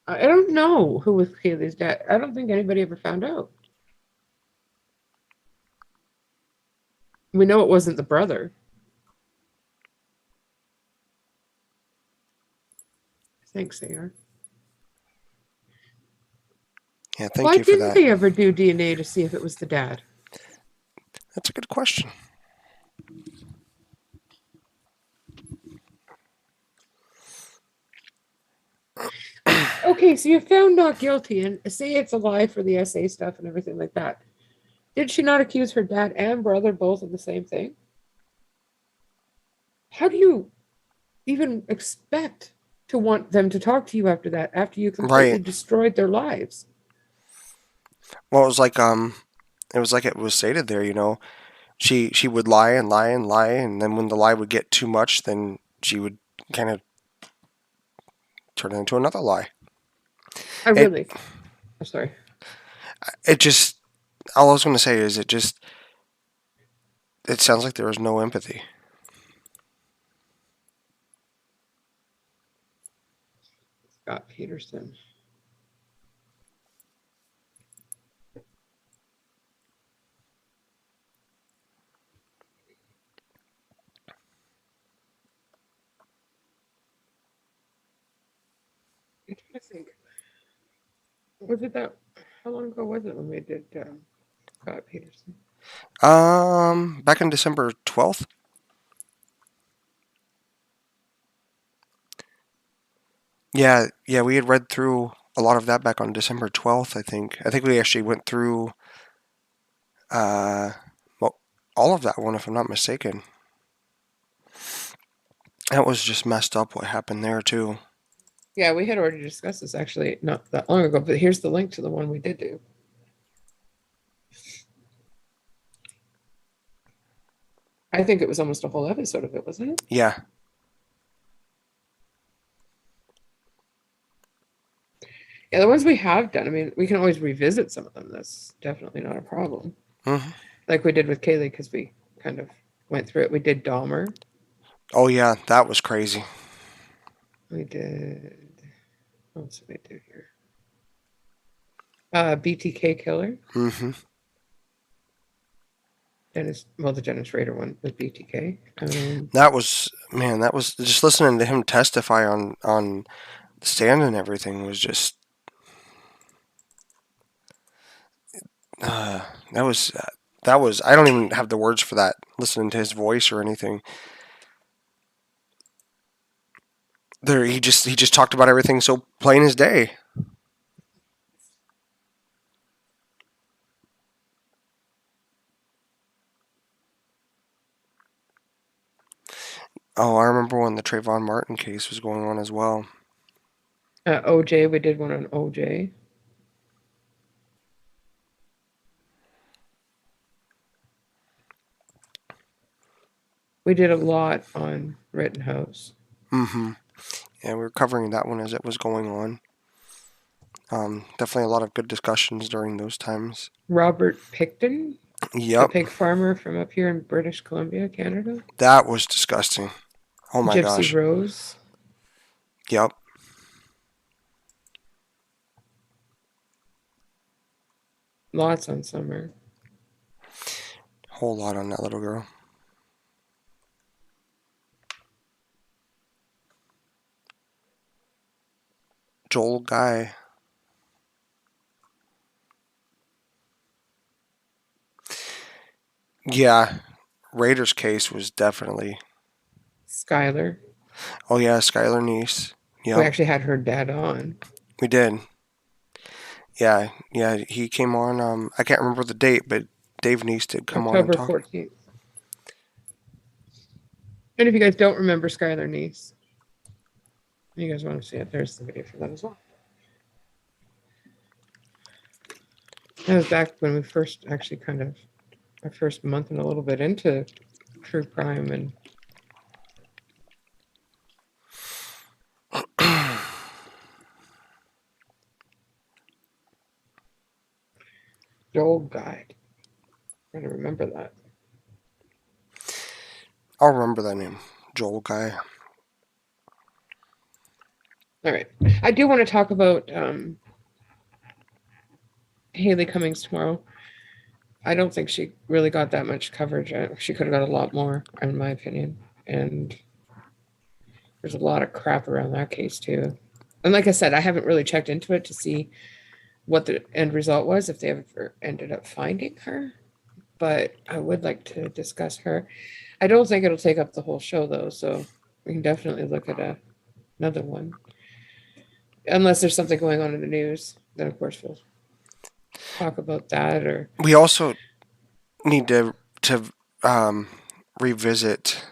I don't know who was Kaylee's dad. I don't think anybody ever found out. We know it wasn't the brother. Thanks, AR. Yeah, thank Why you for didn't that. they ever do DNA to see if it was the dad? That's a good question. Okay, so you're found not guilty, and say it's a lie for the SA stuff and everything like that. Did she not accuse her dad and brother both of the same thing? How do you even expect to want them to talk to you after that, after you completely Right. destroyed their lives? Well, it was like it was stated there, she would lie and lie and lie, and then when the lie would get too much, then she would kind of turn it into another lie. I It really, I'm sorry. it just all I was going to say is it sounds like there was no empathy. Scott Peterson. I'm trying to think. Was it that? How long ago was it when we did Scott Peterson? Back on December 12th. Yeah, we had read through a lot of that back on December 12th, I think. I think we actually went through uh well, all of that one, if I'm not mistaken. That was just messed up what happened there too. Yeah, we had already discussed this actually not that long ago, but here's the link to the one we did do. I think it was almost a whole episode of it, wasn't it? Yeah. Yeah, the ones we have done, I mean, we can always revisit some of them. That's definitely not a problem. Hmm. Like we did with Kaylee, because we kind of went through it. We did Dahmer. Oh yeah, that was crazy. We did. What else did we do here? BTK Killer. Mm-hmm. The Dennis Rader one with BTK. That was just listening to him testify on the stand and everything was just that was I don't even have the words for that. Listening to his voice or anything. There he just talked about everything so plain as day. Oh, I remember when the Trayvon Martin case was going on as well. OJ, we did one on OJ. We did a lot on Rittenhouse. Mm-hmm. Yeah, we were covering that one as it was going on. Definitely a lot of good discussions during those times. Robert Picton, the Yep, pig farmer from up here in British Columbia, Canada. that was disgusting. Oh my Gypsy gosh. Rose. Yep. Lots on Summer. Whole lot on that little girl. Joel Guy. Yeah, Raiders case was definitely. Skylar. Oh yeah, Skylar Niece. We Yep, actually had her dad on. we did. Yeah, he came on. I can't remember the date, but Dave Niece did come on and October talk. 14th. And if you guys don't remember Skylar Niece, you guys want to see it, there's the video for that as well. That was back when we first actually our first month and a little bit into true crime and Joel Guide. I'm trying to remember that. I'll remember that name, Joel Guy. All right. I do want to talk about Haley Cummings tomorrow. I don't think she really got that much coverage. She could have got a lot more, in my opinion. And there's a lot of crap around that case, too. And like I said, I haven't really checked into it to see what the end result was, if they ever ended up finding her. But I would like to discuss her. I don't think it'll take up the whole show, though, so we can definitely look at another one. Unless there's something going on in the news, then of course we'll talk about that. Or We also need to revisit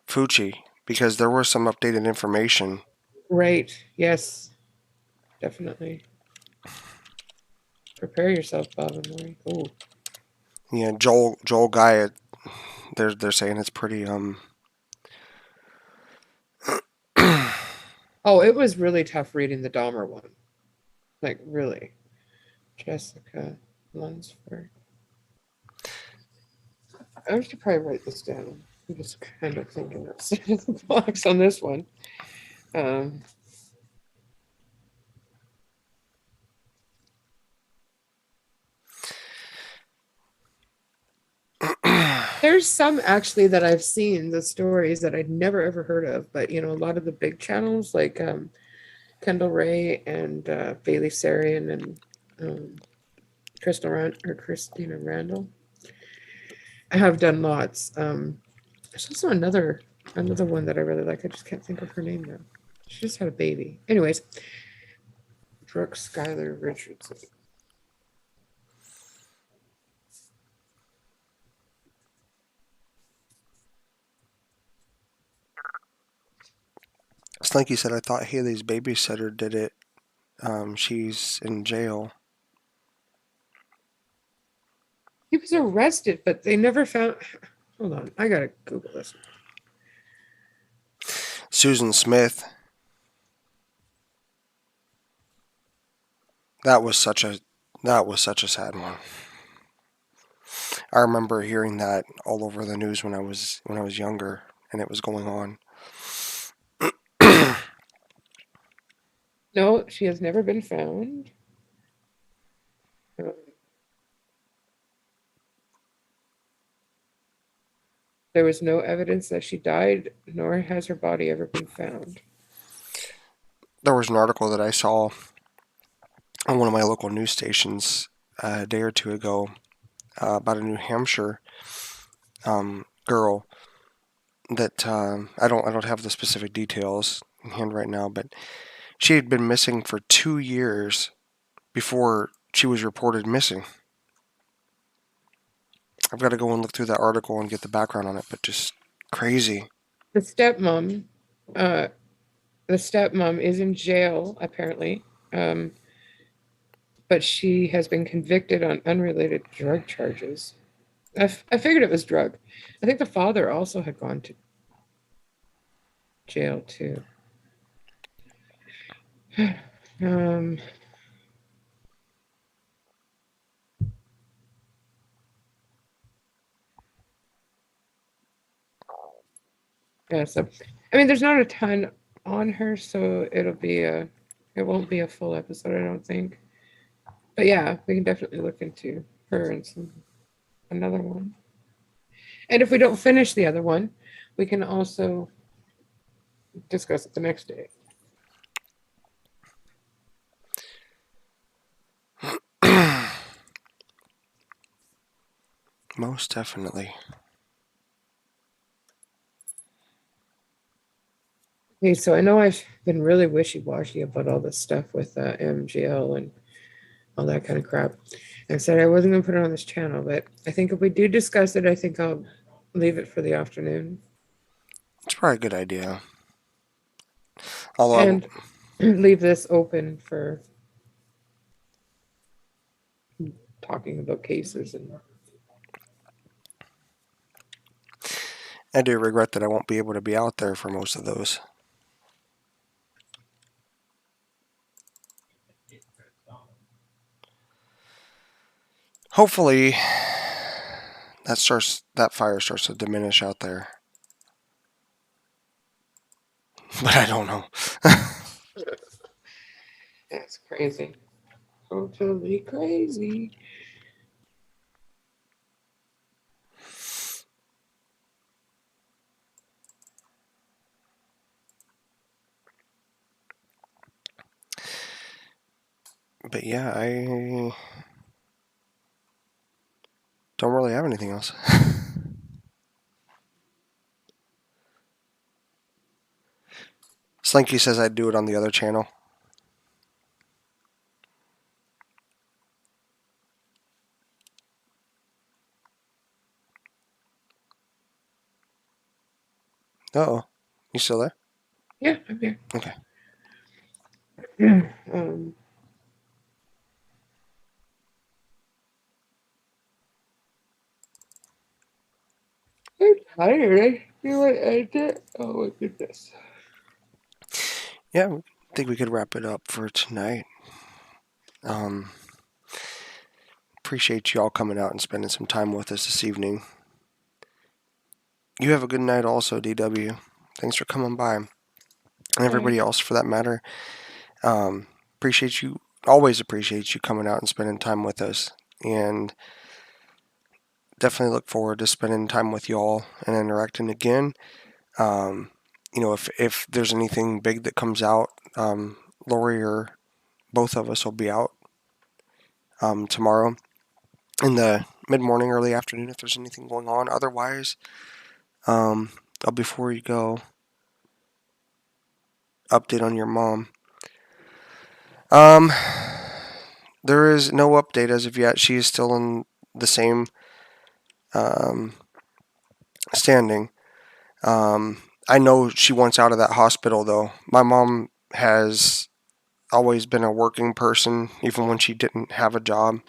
Fucci because there was some updated information. right, yes, definitely. Prepare yourself, Bob and Lori. Oh, Yeah, Joel Guy. They're saying it's pretty oh, it was really tough reading the Dahmer one. Like really, Jessica Lunsford. I should probably write this down. I'm just kind of thinking outside of the box on this one. There's some actually that I've seen the stories that I'd never ever heard of, but a lot of the big channels like Kendall Ray and Bailey Sarian and Christina Randall have done lots. There's also another one that I really like. I just can't think of her name now. She just had a baby. Anyways, Brooke Skylar Richardson. It's like you said. I thought Haley's babysitter did it. She's in jail. He was arrested, but they never found. Hold on, I gotta Google this. Susan Smith. That was such a sad one. I remember hearing that all over the news when I was younger, and it was going on. No, she has never been found. There was no evidence that she died, nor has her body ever been found. There was an article that I saw on one of my local news stations a day or two ago about a New Hampshire girl that I don't have the specific details in hand right now, but she had been missing for 2 years before she was reported missing. I've got to go and look through that article and get the background on it, but just crazy. The stepmom is in jail apparently, but she has been convicted on unrelated drug charges. I figured it was drug. I think the father also had gone to jail too. Yeah, so I mean, there's not a ton on her, so it won't be a full episode, I don't think. But yeah, we can definitely look into her and another one. And if we don't finish the other one, we can also discuss it the next day. Most definitely. Okay, so I know I've been really wishy-washy about all this stuff with MGL and all that kind of crap. I said I wasn't going to put it on this channel, but I think if we do discuss it, I think I'll leave it for the afternoon. It's probably a good idea. Although And leave this open for talking about cases. And I do regret that I won't be able to be out there for most of those. Hopefully that fire starts to diminish out there. But I don't know. that's crazy. Totally crazy. But yeah, I don't really have anything else. Slinky says I'd do it on the other channel. Uh-oh. You still there? Yeah, I'm here. Okay. Um, I'm tired. You want to end it? Oh my goodness. Yeah, I think we could wrap it up for tonight. Appreciate you all coming out and spending some time with us this evening. You have a good night also, DW. Thanks for coming by. And everybody else for that matter. Always appreciate you coming out and spending time with us. And definitely look forward to spending time with you all and interacting again. If there's anything big that comes out, Lori or both of us will be out tomorrow in the mid-morning, early afternoon if there's anything going on. Otherwise, before you go, update on your mom. There is no update as of yet. She is still in the same standing. I know she wants out of that hospital, though. My mom has always been a working person, even when she didn't have a job.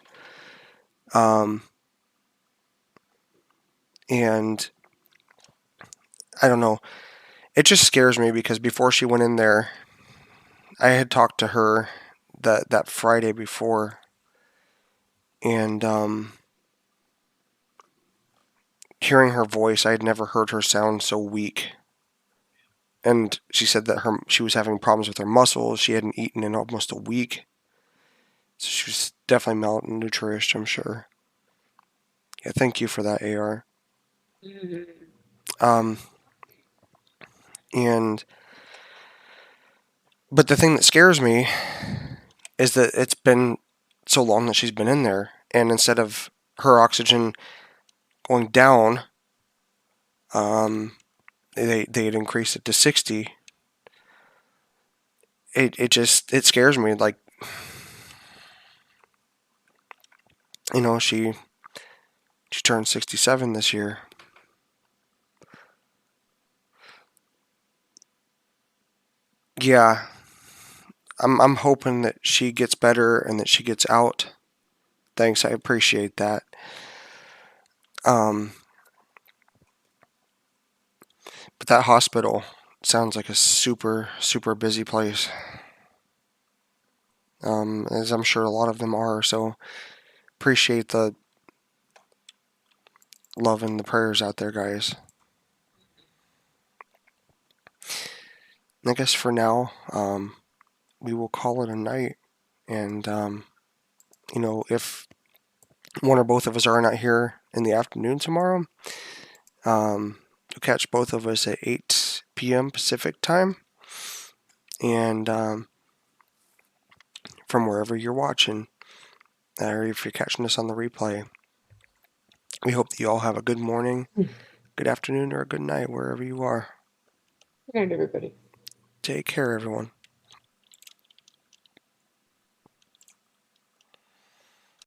And I don't know. It just scares me because before she went in there, I had talked to her that Friday before, and hearing her voice, I had never heard her sound so weak. And she said that she was having problems with her muscles. She hadn't eaten in almost a week. So she was definitely malnourished, I'm sure. Yeah, thank you for that, AR. But the thing that scares me is that it's been so long that she's been in there, and instead of her oxygen going down, they had increased it to 60. It scares me. Like, she turned 67 this year. Yeah, I'm hoping that she gets better and that she gets out. Thanks, I appreciate that. But that hospital sounds like a super, super busy place. As I'm sure a lot of them are, so appreciate the love and the prayers out there, guys. I guess for now, we will call it a night. And, if one or both of us are not here in the afternoon tomorrow, you'll catch both of us at 8 p.m. Pacific time. And from wherever you're watching, or if you're catching us on the replay, we hope that you all have a good morning, good afternoon, or a good night wherever you are. Good night, everybody. Take care, everyone.